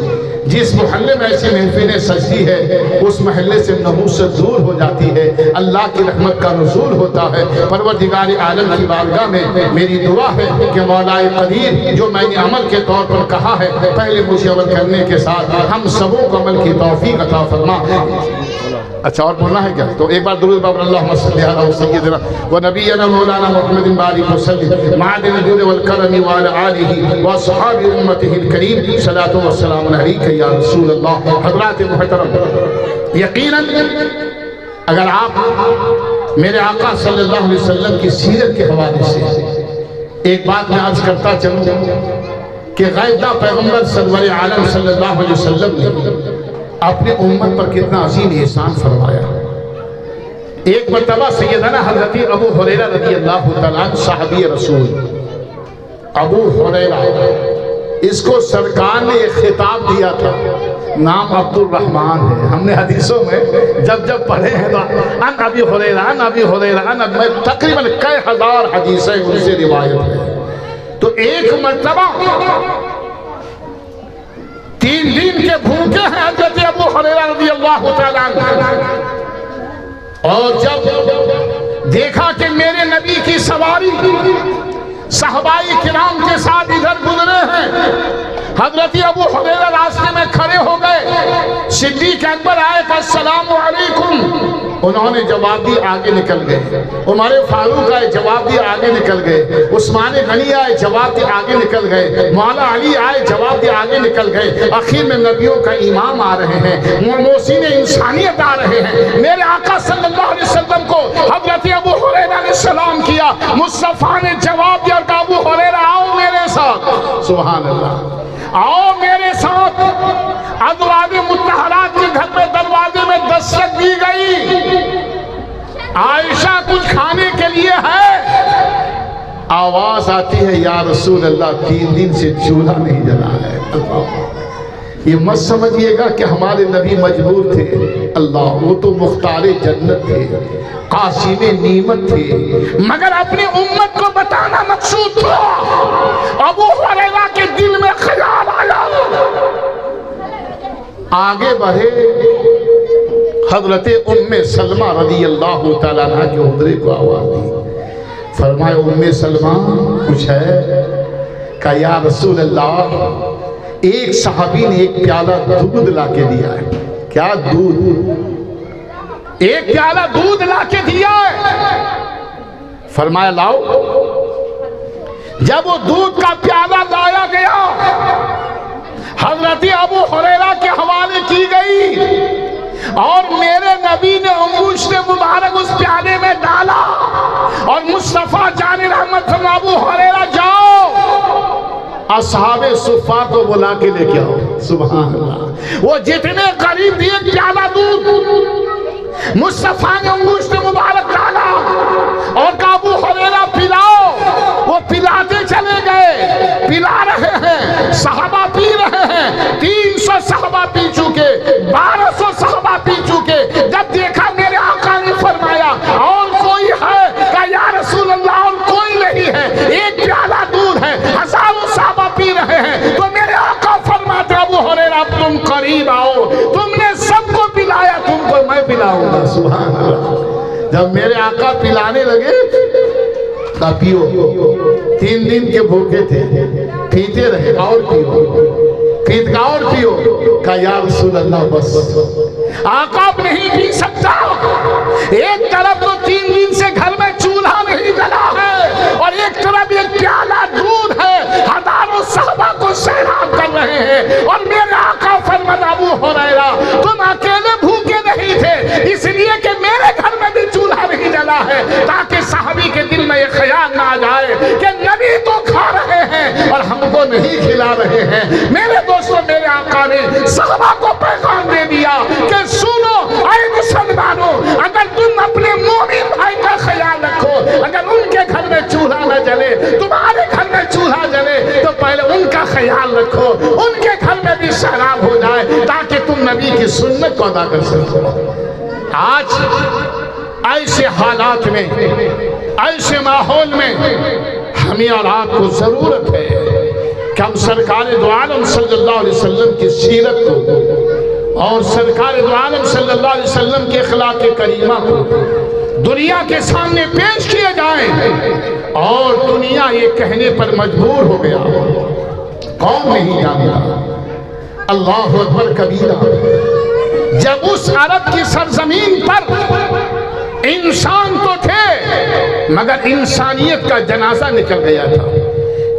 جس محلے میں ایسی محفلیں سجتی ہے اس محلے سے نحوست دور ہو جاتی ہے، اللہ کی رحمت کا نزول ہوتا ہے۔ پروردگار عالم کی بارگاہ میں میری دعا ہے کہ مولا قدیر جو میں نے عمل کے طور پر کہا ہے، پہلے مجھے عمل کرنے کے ساتھ ہم سبوں کو عمل کی توفیق عطا فرما۔ اچھا اور بولنا ہے کیا؟ تو ایک بار درود بابر اللہم صلی علی سیدنا و نبینا مولانا محمد بارک وسلم معدن الجود والکرم وعلی آلہ واصحاب امتہ الکریم صلاۃ و سلام علیک یا رسول اللہ۔ حضرات محترم، یقیناً اگر آپ میرے آقا صلی اللہ علیہ وسلم کی سیرت کے حوالے سے ایک بات میں عرض کرتا چلوں کہ غائبہ پیغمبر سرور عالم صلی اللہ علیہ وسلم نے اپنے امت پر کتنا عظیم احسان فرمایا۔ ایک مرتبہ سیدنا حضرت ابو ہریرہ رضی اللہ تعالیٰ عنہ صحابی رسول ابو ہریرہ، اس کو سرکار نے ایک خطاب دیا تھا، نام عبد الرحمن ہے۔ ہم نے حدیثوں میں جب پڑھے ہیں تو ان ابی ہریرہ ان ابی ہریرہ ان میں تقریباً کئی ہزار حدیثیں ان سے روایت ہے۔ تو ایک مرتبہ 3 دن کے بھوکے ہیں حضرت ابو ہریرہ رضی اللہ تعالیٰ عنہ، اور جب دیکھا کہ میرے نبی کی سواری صحابہ کرام کے ساتھ ادھر گزرے ہیں، حضرت ابو ہریرہ راستے میں کھڑے ہو گئے، صدیق اکبر آئے کہ السلام علیکم، انہوں نے جواب دی آگے نکل گئے، عمر فاروق آئے جواب دی آگے نکل گئے، عثمان غنی آئے جواب دی آگے نکل گئے، مولا علی آئے جواب دی آگے نکل گئے، آخر میں نبیوں کا امام آ رہے ہیں، محسن انسانیت آ رہے ہیں۔ میرے آقا صلی اللہ علیہ وسلم کو حضرت ابو ہریرہ نے سلام کیا، مصطفیٰ نے جواب دیا کہ ابو ہریرہ آؤ میرے ساتھ، سبحان اللہ، آؤ میرے ساتھ۔ ازواج مطہرات کے گھر میں دروازے میں دستک دی گئی، عائشہ کچھ کھانے کے لیے ہے، آواز آتی ہے یا رسول اللہ 3 دن سے چولہا نہیں جلا ہے۔ یہ مت سمجھیے گا کہ ہمارے نبی مجبور تھے، اللہ وہ تو مختار جنت تھے، قاسم نعمت تھے، مگر اپنی امت کو بتانا مقصود تھا۔ ابو ہریرہ کے دل میں خیال آیا، آگے بڑھے، حضرت ام سلمہ رضی اللہ تعالیٰ عنہ کے حضرے کو آواز دی، فرمائے ام سلمہ کچھ ہے؟ کہا یا رسول اللہ ایک صحابی نے ایک پیالہ دودھ لا کے دیا ہے۔ کیا دودھ؟ ایک پیالہ دودھ لا کے دیا ہے۔ فرمایا لاؤ۔ جب وہ دودھ کا پیالہ لایا گیا، حضرت ابو ہریرہ کے حوالے کی گئی، اور میرے نبی نے انگشت مبارک اس پیالے میں ڈالا، اور مصطفیٰ جان رحمت فرمایا ابو ہریرہ جاؤ اصحاب صفہ کو بلا کے لے کے آؤ۔ سبحان اللہ، وہ جتنے قریب دیے پیالہ دودھ، مصطفیٰ نے انگشت مبارک ڈالا اور کہا ابو ہریرہ پلاؤ۔ وہ پلاتے چلے گئے، پلا رہے ہیں، صحابہ پی رہے ہیں، 300 صحابہ پی چکے، 1200 صحابہ پی چکے۔ جب دیکھا میرے آقا نے فرمایا اور کوئی ہے؟ کہا یا رسول اللہ اور کوئی نہیں ہے، ایک پیالہ دودھ ہے، ہزاروں صحابہ پی رہے ہیں۔ تو میرے آقا فرماتے ابو ہریرہ تم قریب آؤ، تم نے سب کو پلایا، تم کو میں پلاؤں گا۔ سبحان اللہ، جب میرے آقا پلانے لگے، پیو، 3 دن کے بھوکے تھے، پیتے رہے اور پیو، پیت کا اور پیو، کہا یا رسول اللہ بس آقا اب نہیں پی سکتا، ایک طرف تو 3 دن سے گھر میں چولہا نہیں جلا ہے اور ایک طرف ایک پیالہ دودھ ہے، ہزاروں صحابہ کو سیراب کر رہے ہیں، اور میرے آقا فرمایا ابو ہریرہ تم اکیلے بھوکے نہیں تھے اس لیے کہ میرے گھر میں بھی چولہا نہیں جلا ہے، تاکہ صحابی کے دل میں یہ خیال نہ آ جائے کہ نبی تو کھا رہے ہیں اور ہم کو نہیں کھلا رہے ہیں۔ میرے دوستوں، میرے آقا نے صحابہ کو پیغام دے دیا کہ سنو اے مسلمانوں، اگر تم اپنے مومن بھائی کا خیال رکھو، اگر ان کے گھر میں چولہا نہ جلے، تمہارے گھر میں چولہا جلے، تو پہلے ان کا خیال رکھو، ان کے گھر میں بھی سیراب ہو جائے تاکہ تم نبی کی سنت کو ادا کر سکو۔ آج ایسے حالات میں، ایسے ماحول میں ہمیں اور آپ کو ضرورت ہے کہ ہم سرکار دو عالم صلی اللہ علیہ وسلم کی سیرت کو اور سرکار دو عالم صلی اللہ علیہ وسلم کے اخلاق کریمہ کو دنیا کے سامنے پیش کیے جائیں، اور دنیا یہ کہنے پر مجبور ہو گیا قوم نہیں جانتا اللہ اکبر کبیرہ۔ جب اس عرب کی سرزمین پر انسان تو تھے مگر انسانیت کا جنازہ نکل گیا تھا،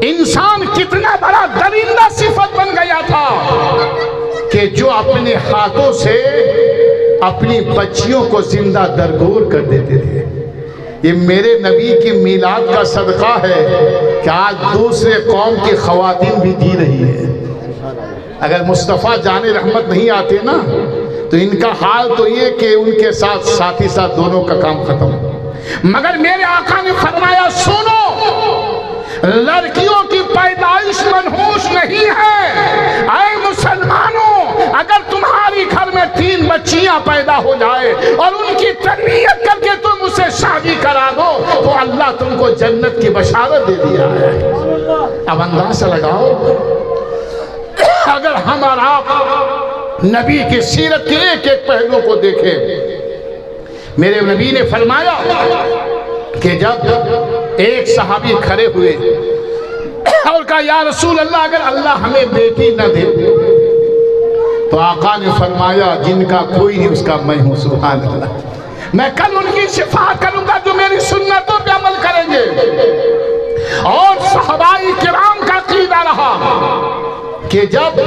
انسان کتنا بڑا درندہ صفت بن گیا تھا کہ جو اپنے ہاتھوں سے اپنی بچیوں کو زندہ درگور کر دیتے تھے۔ یہ میرے نبی کی میلاد کا صدقہ ہے کہ آج دوسرے قوم کی خواتین بھی جی رہی ہیں۔ اگر مصطفیٰ جان رحمت نہیں آتے نا تو ان کا حال تو یہ کہ ان کے ساتھ ساتھی ساتھ دونوں کا کام ختم، مگر میرے آقا نے فرمایا سنو، لڑکیوں کی پیدائش منحوس نہیں ہے، اے مسلمانوں، اگر تمہاری گھر میں 3 بچیاں پیدا ہو جائے اور ان کی تربیت کر کے تم اسے شادی کرا دو تو اللہ تم کو جنت کی بشارت دے دیا ہے۔ اب اندازہ لگاؤ، اگر ہم اور آپ نبی کی سیرت کے ایک ایک پہلو کو دیکھیں، میرے نبی نے فرمایا کہ جب ایک صحابی کھڑے ہوئے اور کہا یا رسول اللہ اگر اللہ ہمیں بیٹی نہ دے تو آقا نے فرمایا جن کا کوئی نہیں اس کا میں ہوں، سبحان اللہ، میں کل ان کی شفاعت کروں گا جو میری سنتوں پہ عمل کریں گے۔ اور صحابہ کرام کا عقیدہ رہا کہ جب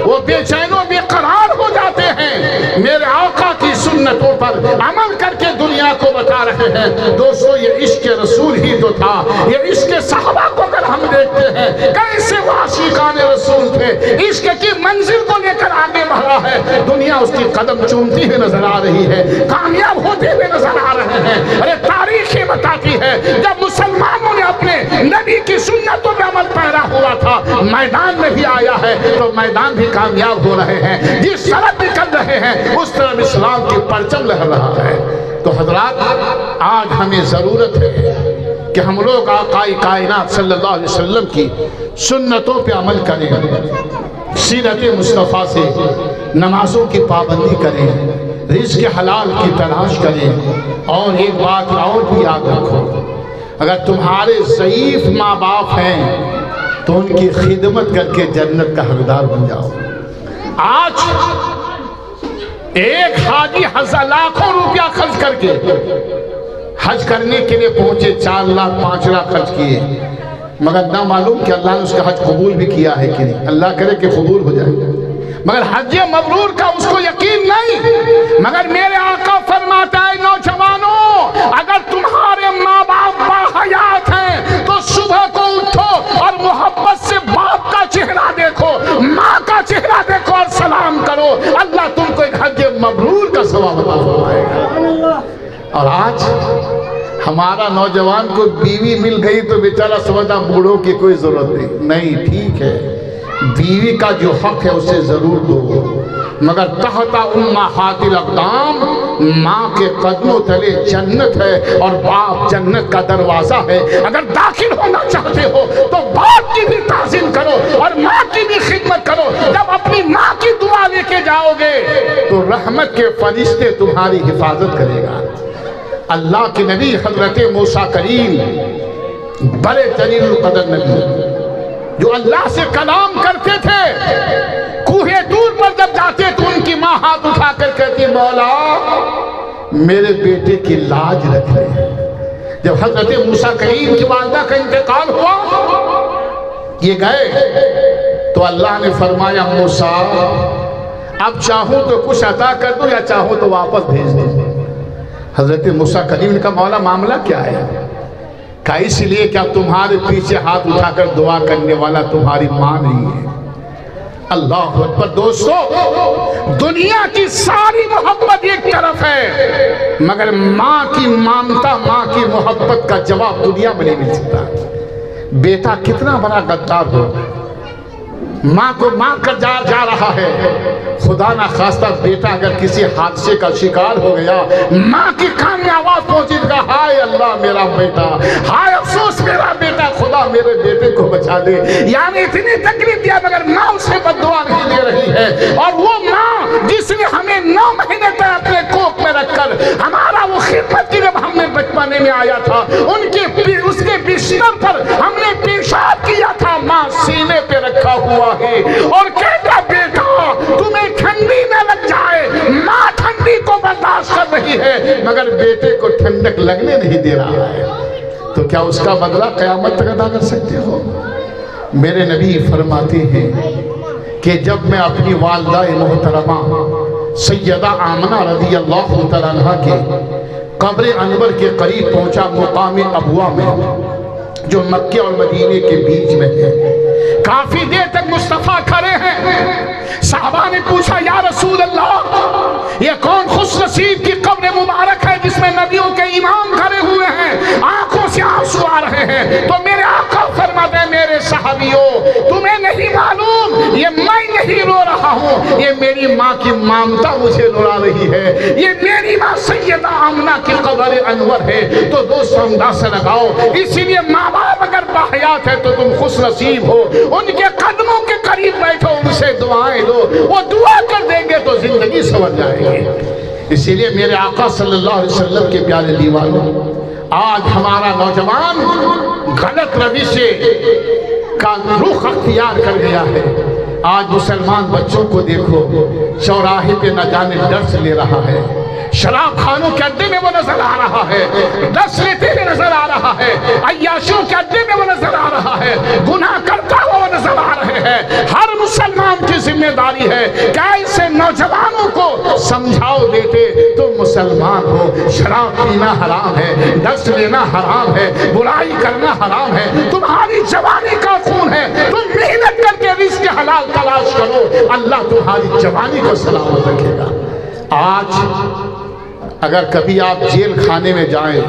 وہ بے چین و بے قرار ہو جاتے ہیں میرے آقا کی سنتوں پر عمل کر کے دنیا کو بتا رہے ہیں۔ دوستو یہ عشق رسول ہی تو تھا، یہ عشق صحابہ کو اگر ہم دیکھتے ہیں کیسے وہ عاشقان رسول تھے، عشق کی منزل کو لے کر آگے بڑھا ہے، دنیا اس کی قدم چومتی ہوئی نظر آ رہی ہے، کامیاب ہوتے ہوئے نظر آ رہے ہیں۔ ارے تاریخ یہ بتاتی ہے جب مسلمانوں نے اپنے نبی کی سنتوں پہ عمل پیرا ہوا تھا، میدان میں بھی آیا ہے تو میدان بھی کامیاب ہو رہے ہیں، جس طرف نکل رہے ہیں اس طرف اسلام کی پرچم لہر رہا ہے۔ تو حضرات آج ہمیں ضرورت ہے کہ ہم لوگ آقا کائنات صلی اللہ علیہ وسلم کی سنتوں پہ عمل کریں، سیرت مصطفیٰ سے نمازوں کی پابندی کریں، رزق حلال کی تلاش کریں، اور ایک بات اور بھی یاد رکھو، اگر تمہارے ضعیف ماں باپ ہیں تو ان کی خدمت کر کے جنت کا حقدار بن جاؤ۔ آج ایک حاجی لاکھوں روپیہ خرچ کر کے حج کرنے کے لیے پہنچے، 4 لاکھ 5 لاکھ خرچ کیے، مگر نہ معلوم کہ اللہ نے اس کا حج قبول بھی کیا ہے کہ نہیں، اللہ کرے کہ قبول ہو جائے، مگر حج مبرور کا اس کو یقین نہیں۔ مگر میرے آقا فرماتا ہے نوجوانوں، اگر تمہارے ماں باپ باحیات ہیں تو صبح کو اٹھو اور محبت سے باپ کا چہرہ دیکھو، ماں کا چہرہ دیکھو اور سلام کرو، اللہ تم کو ایک حج مبرور کا ثواب عطا فرمائے گا۔ اور آج ہمارا نوجوان کو بیوی مل گئی تو بیچارہ سمجھتا بوڑھوں کی کوئی ضرورت نہیں، ٹھیک ہے بیوی کا جو حق ہے اسے ضرور دو، مگر تحت امہات الاقدام، ماں کے قدموں تلے جنت ہے اور باپ جنت کا دروازہ ہے۔ اگر داخل ہونا چاہتے ہو تو باپ کی بھی تعظیم کرو اور ماں کی بھی خدمت کرو۔ جب اپنی ماں کی دعا لے کے جاؤ گے تو رحمت کے فرشتے تمہاری حفاظت کرے گا۔ اللہ کے نبی حضرت موسیٰ کریم بڑے جلیل القدر نبی، جو اللہ سے کلام کرتے تھے، کوہ طور پر جب جاتے تو ان کی ماں ہاتھ اٹھا کر کہتی مولا میرے بیٹے کی لاج رکھ لے۔ جب حضرت موسیٰ کلیم کی والدہ کا انتقال ہوا، یہ گئے تو اللہ نے فرمایا موسیٰ اب چاہوں تو کچھ عطا کر دوں یا چاہوں تو واپس بھیج دوں۔ حضرت موسیٰ کلیم نے کہا مولا معاملہ کیا ہے؟ کہا اس لیے کہ اب تمہارے پیچھے ہاتھ اٹھا کر دعا کرنے والا تمہاری ماں نہیں ہے۔ اللہ اکبر۔ دوستو دنیا کی ساری محبت ایک طرف ہے، مگر ماں کی مامتا، ماں کی محبت کا جواب دنیا میں نہیں مل سکتا۔ بیٹا کتنا بڑا غدار ہو، ماں کو مار کر جا رہا ہے، خدا نہ خواستہ بیٹا اگر کسی حادثے کا شکار ہو گیا، ماں کی کان میں آواز پہنچی گا ہائے اللہ میرا بیٹا، ہائے افسوس میرا بیٹا، خدا میرے بیٹے کو بچا لے۔ یعنی اتنی تکلیف دیا مگر ماں اسے بددعا نہیں دے رہی ہے۔ اور وہ ماں جس نے ہمیں 9 مہینے تک اپنے کوکھ میں رکھ کر ہمارا وہ خدمت کی، جب ہم نے بچپنے میں آیا تھا اس کے بستر پر ہم نے پیشاب کیا تھا، ماں سینے پہ رکھا ہوا ہے اور کہتا بیٹا تمہیں ٹھنڈی نہ لگ جائے، ماں ٹھنڈی کو برداشت کر رہی ہے مگر بیٹے کو ٹھنڈک لگنے نہیں دے رہا ہے، تو کیا اس کا بدلہ قیامت تک ادا کر سکتے ہو؟ میرے نبی فرماتے ہیں کہ جب میں اپنی والدہ محترمہ سیدہ آمنہ رضی اللہ تعالیٰ عنہ کے قبر انور کے قریب پہنچا، مقام ابوا میں جو مکہ اور مدینے کے بیچ میں ہے، کافی دیر تک مصطفیٰ کھڑے ہیں۔ صحابہ نے پوچھا یا رسول اللہ یہ کون خوش نصیب کی قبر مبارک ہے جس میں نبیوں کے امام کھڑے ہوئے ہیں، آنکھوں سے آنسو آ رہے ہیں؟ تو میرے آقا فرماتے ہیں میرے صحابیوں تمہیں نہیں معلوم یہ میں نہیں رو رہا ہوں، یہ میری ماں کی مامتا مجھے رلا رہی ہے، یہ میری ماں سیدہ آمنہ کی قبر انور ہے۔ تو دوستو اندازہ لگاؤ، اسی لیے ماں باپ اگر باحیات ہے تو تم خوش نصیب ہو، ان کے قدموں کے قریب بیٹھو، ان سے دعائیں دو، وہ دعا کر دیں گے تو زندگی سنور جائے گی۔ اسی لیے میرے آقا صلی اللہ علیہ وسلم کے پیارے دیوانوں، آج ہمارا نوجوان غلط روش کا رخ اختیار کر گیا ہے۔ آج مسلمان بچوں کو دیکھو، چوراہے پہ نہ جانے درس لے رہا ہے، شراب خانوں کے اڈے میں وہ نظر آ رہا ہے، درس لیتے ہوئے نظر آ رہا ہے، عیاشوں کے اڈے میں وہ نظر آ رہا ہے، گناہ کرتا ہوا وہ نظر آ رہے ہیں۔ ہر مسلمان کی ذمہ داری ہے کہ ایسے نوجوانوں کو سمجھاؤ بیٹے تم مسلمان ہو، شراب پینا حرام ہے، درس لینا حرام ہے، برائی کرنا حرام ہے، تمہاری جوانی کا خون ہے، تم محنت کر کے رزق حلال تلاش کرو، اللہ تمہاری جوانی کو سلامت رکھے گا۔ آج اگر کبھی آپ جیل خانے میں جائیں،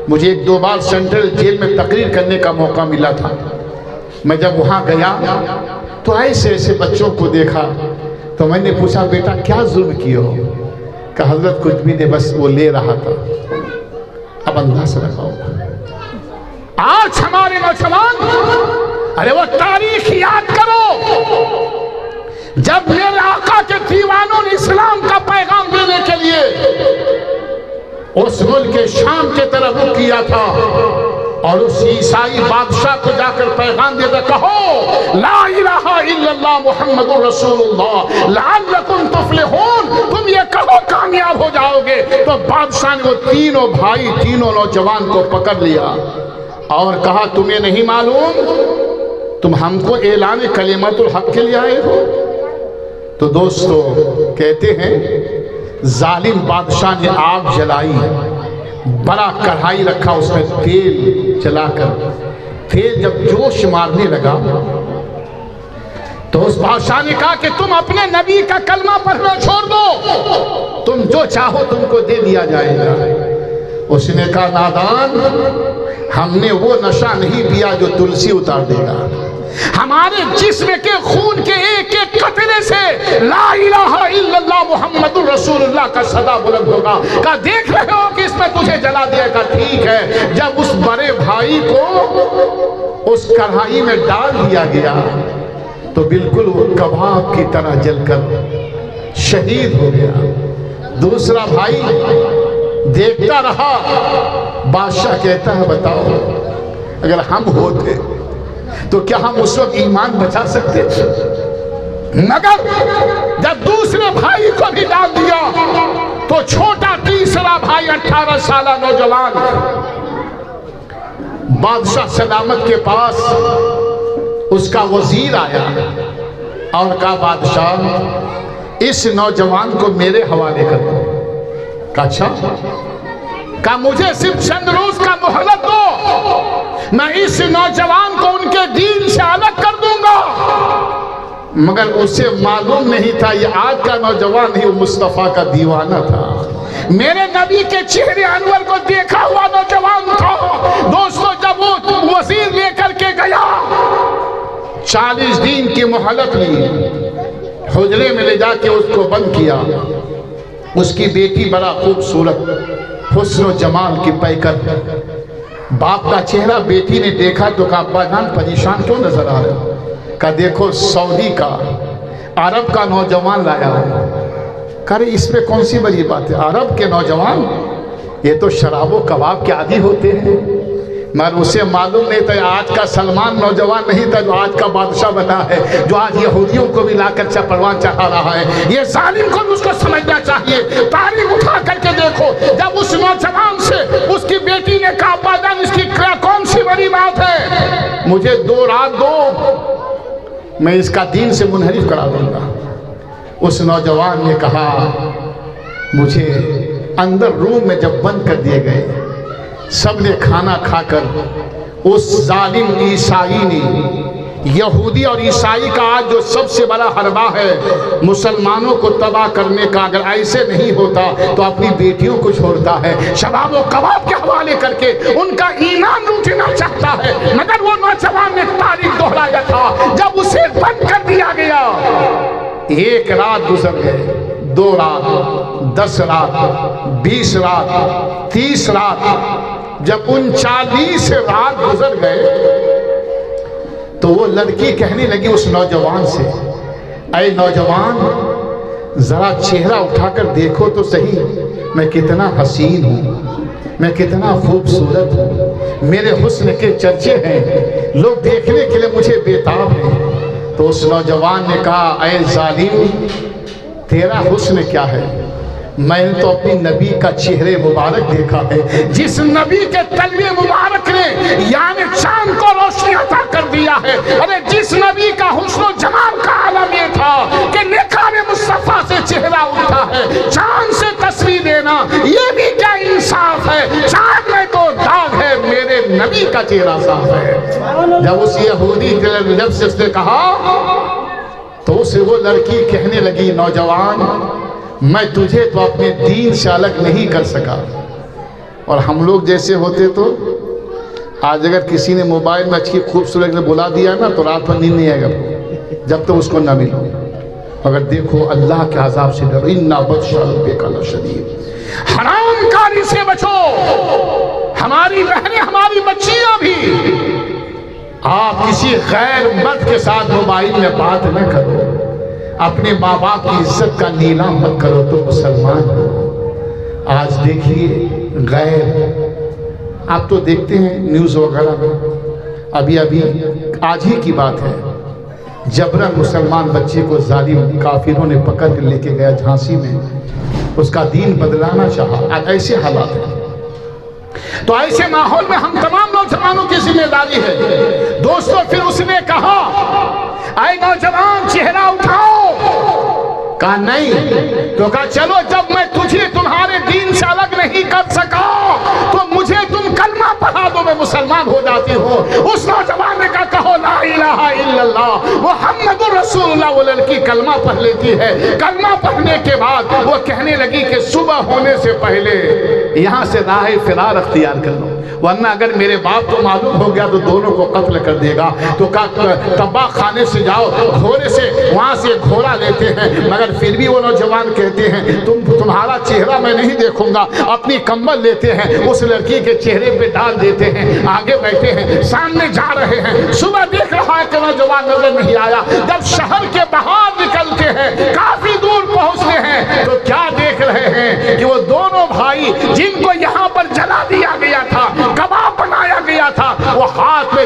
مجھے 1-2 بار سینٹرل جیل میں تقریر کرنے کا موقع ملا تھا، میں جب وہاں گیا تو ایسے بچوں کو دیکھا تو میں نے پوچھا بیٹا کیا ظلم کیے ہو؟ کہ حضرت کچھ بھی نہیں، بس وہ لے رہا تھا۔ اب اندازہ لگاؤ آج ہمارے نوجوان، ارے وہ تاریخ یاد کرو جب میرے آقا کے دیوانوں نے اسلام کا پیغام دینے کے لیے اس ملک شام کے طرف رخ کیا تھا اور اس عیسائی بادشاہ کو جا کر پیغام دیتا، کہو لا الہ الا اللہ محمد رسول اللہ لعلکم تفلحون، تم یہ کہو کامیاب ہو جاؤ گے۔ تو بادشاہ نے وہ تینوں بھائی، تینوں نوجوان کو پکڑ لیا اور کہا تمہیں نہیں معلوم تم ہم کو اعلان کلمت الحق کے لیے آئے ہو؟ تو دوستو کہتے ہیں ظالم بادشاہ نے آگ جلائی، بڑا کڑھائی رکھا، اس میں تیل جلا کر، تیل جب جوش مارنے لگا تو اس بادشاہ نے کہا کہ تم اپنے نبی کا کلمہ پڑھنا چھوڑ دو، تم جو چاہو تم کو دے دیا جائے گا۔ اس نے کہا نادان، ہم نے وہ نشہ نہیں پیا جو تلسی اتار دے گا، ہمارے جسم کے خون کے ایک ایک قطرے سے لا الہ الا اللہ محمد رسول اللہ کا صدا بلند ہوگا۔ کہا دیکھ رہے ہو کہ اس میں تجھے جلا دیا گا، ٹھیک ہے۔ جب اس بڑے بھائی کو اس کڑھائی میں ڈال دیا گیا تو بالکل وہ کباب کی طرح جل کر شہید ہو گیا۔ دوسرا بھائی دیکھتا رہا، بادشاہ کہتا ہے بتاؤ اگر ہم ہوتے تو کیا ہم اس وقت ایمان بچا سکتے تھے؟ مگر جب دوسرے بھائی کو بھی ڈال دیا تو چھوٹا تیسرا بھائی 18 سالہ نوجوان بادشاہ سلامت کے پاس اس کا وزیر آیا اور کہا بادشاہ اس نوجوان کو میرے حوالے کر دو۔ کہا اچھا، کہا مجھے صرف چند روز کا مہلت دو، میں اس نوجوان کو ان کے دین سے الگ کر دوں گا۔ مگر اسے معلوم نہیں تھا یہ آج کا نوجوان ہی مصطفیٰ کا دیوانہ تھا، میرے نبی کے چہرے انور کو دیکھا ہوا نوجوان تھا۔ دوستو جب وہ وزیر لے کر کے گیا 40 دن کی مہلت لی، حجرے میں لے جا کے اس کو بند کیا۔ اس کی بیٹی بڑا خوبصورت حسن و جمال کی پیکر، باپ کا چہرہ بیٹی نے دیکھا تو کہا ابا جان پریشان کیوں نظر آ رہے ہو؟ کہا دیکھو سعودی کا عرب کا نوجوان لایا ہو۔ کہا اس پہ کون سی بڑی بات ہے، عرب کے نوجوان یہ تو شراب و کباب کے عادی ہوتے ہیں۔ مگر اسے معلوم نہیں تھا آج کا سلمان نوجوان نہیں تھا جو آج کا بادشاہ بنا ہے، جو آج یہودیوں کو بھی لا کر پروان چڑھا رہا ہے۔ یہ ظالم کو بھی اس کو سمجھنا چاہیے۔ تاریخ اٹھا کر کے دیکھو، جب اس نوجوان سے اس کی بیٹی نے کہا ابا جان اس کی کون سی بڑی بات ہے، مجھے 2 رات دو، میں اس کا دین سے منحرف کرا دوں گا۔ اس نوجوان نے کہا مجھے اندر روم میں جب بند کر دیے گئے، سب نے کھانا کھا کر اس ظالم عیسائی نے، یہودی اور عیسائی کا آج جو سب سے بڑا حربہ ہے مسلمانوں کو تباہ کرنے کا، اگر ایسے نہیں ہوتا تو اپنی بیٹیوں کو چھوڑتا ہے، شراب و کباب کے حوالے کر کے ان کا ایمان لوٹنا چاہتا ہے۔ مگر وہ نوجوان نے تاریخ دہرایا تھا، جب اسے بند کر دیا گیا 1 رات گزر گئے، 2 رات، 10 رات، 20 رات، 30 رات، جب 39 رات گزر گئے تو وہ لڑکی کہنے لگی اس نوجوان سے اے نوجوان ذرا چہرہ اٹھا کر دیکھو تو صحیح، میں کتنا حسین ہوں، میں کتنا خوبصورت ہوں، میرے حسن کے چرچے ہیں، لوگ دیکھنے کے لیے مجھے بےتاب ہیں۔ تو اس نوجوان نے کہا اے ظالم تیرا حسن کیا ہے، میں نے تو اپنی نبی کا چہرے مبارک دیکھا ہے، جس نبی کے تلوے مبارک نے یعنی چاند کو روشنی عطا کر دیا ہے۔ ارے جس نبی کا حسن و جمال کا عالم یہ تھا کہ نقاب مصطفیٰ سے چہرہ اٹھا ہے، چاند سے تصویر دینا یہ بھی کیا انصاف ہے، چاند میں تو داغ ہے، میرے نبی کا چہرہ صاف ہے۔ جب اس یہودی جب سے اس نے کہا تو اسے وہ لڑکی کہنے لگی نوجوان میں تجھے تو اپنے دین سے الگ نہیں کر سکا، اور ہم لوگ جیسے ہوتے تو آج اگر کسی نے موبائل میں اچھی خوبصورت نے بلا دیا نا تو رات میں نیند نہیں آئے گا جب تک اس کو نہ ملو۔ مگر دیکھو اللہ کے عذاب سے ڈرو، اِنَّ بَطْشَ رَبِّكَ لَشَدِيدٌ، حرام کاری سے بچو۔ ہماری بہنیں ہماری بچیاں بھی، آپ کسی غیر مرد کے ساتھ موبائل میں بات نہ کرو، اپنے ماں باپ کی عزت کا نیلام مت کرو تو مسلمان ہو۔ آج دیکھیے غیر، آپ تو دیکھتے ہیں نیوز وغیرہ میں، ابھی آج ہی کی بات ہے، جبراً مسلمان بچے کو ظالم کافروں نے پکڑ کے لے کے گیا جھانسی میں، اس کا دین بدلانا چاہا۔ آج ایسے حالات ہیں، تو ایسے ماحول میں ہم تمام نوجوانوں کی ذمہ داری ہے۔ دوستو پھر اس نے کہا اے نوجوان چہرہ اٹھاؤ، کہا نہیں، تو کہا چلو جب میں تجھے تمہارے دین سے الگ نہیں کر سکا تو مجھے تم کلمہ پڑھا دو، میں مسلمان ہو جاتی ہوں۔ اس نوجوان نے کہا کہو لا الہ الا اللہ محمد رسول اللہ۔ وہ لڑکی کلمہ پڑھ لیتی ہے، کلمہ پڑھنے کے بعد وہ کہنے لگی کہ صبح ہونے سے پہلے یہاں سے راہ فرار اختیار کر لو، ورنہ اگر میرے باپ کو معلوم ہو گیا تو دونوں کو قتل کر دے گا۔ تو کہا تباہ خانے سے جاؤ، گھوڑے سے وہاں سے گھوڑا لیتے ہیں، مگر پھر بھی وہ نوجوان کہتے ہیں تمہارا چہرہ میں نہیں دیکھوں گا۔ اپنی کمبل لیتے ہیں، اس لڑکی کے چہرے پہ ڈال دیتے ہیں، آگے بیٹھے ہیں، سامنے جا رہے ہیں۔ صبح دیکھ رہا ہے کہ نوجوان نظر نہیں آیا، جب شہر کے باہر نکلتے ہیں، کافی دور پہنچتے ہیں تو کیا دیکھ رہے ہیں کہ وہ دونوں بھائی جن کو یہاں پر جلا دیا گیا تھا، کباب بنایا گیا تھا، وہ ہاتھ میں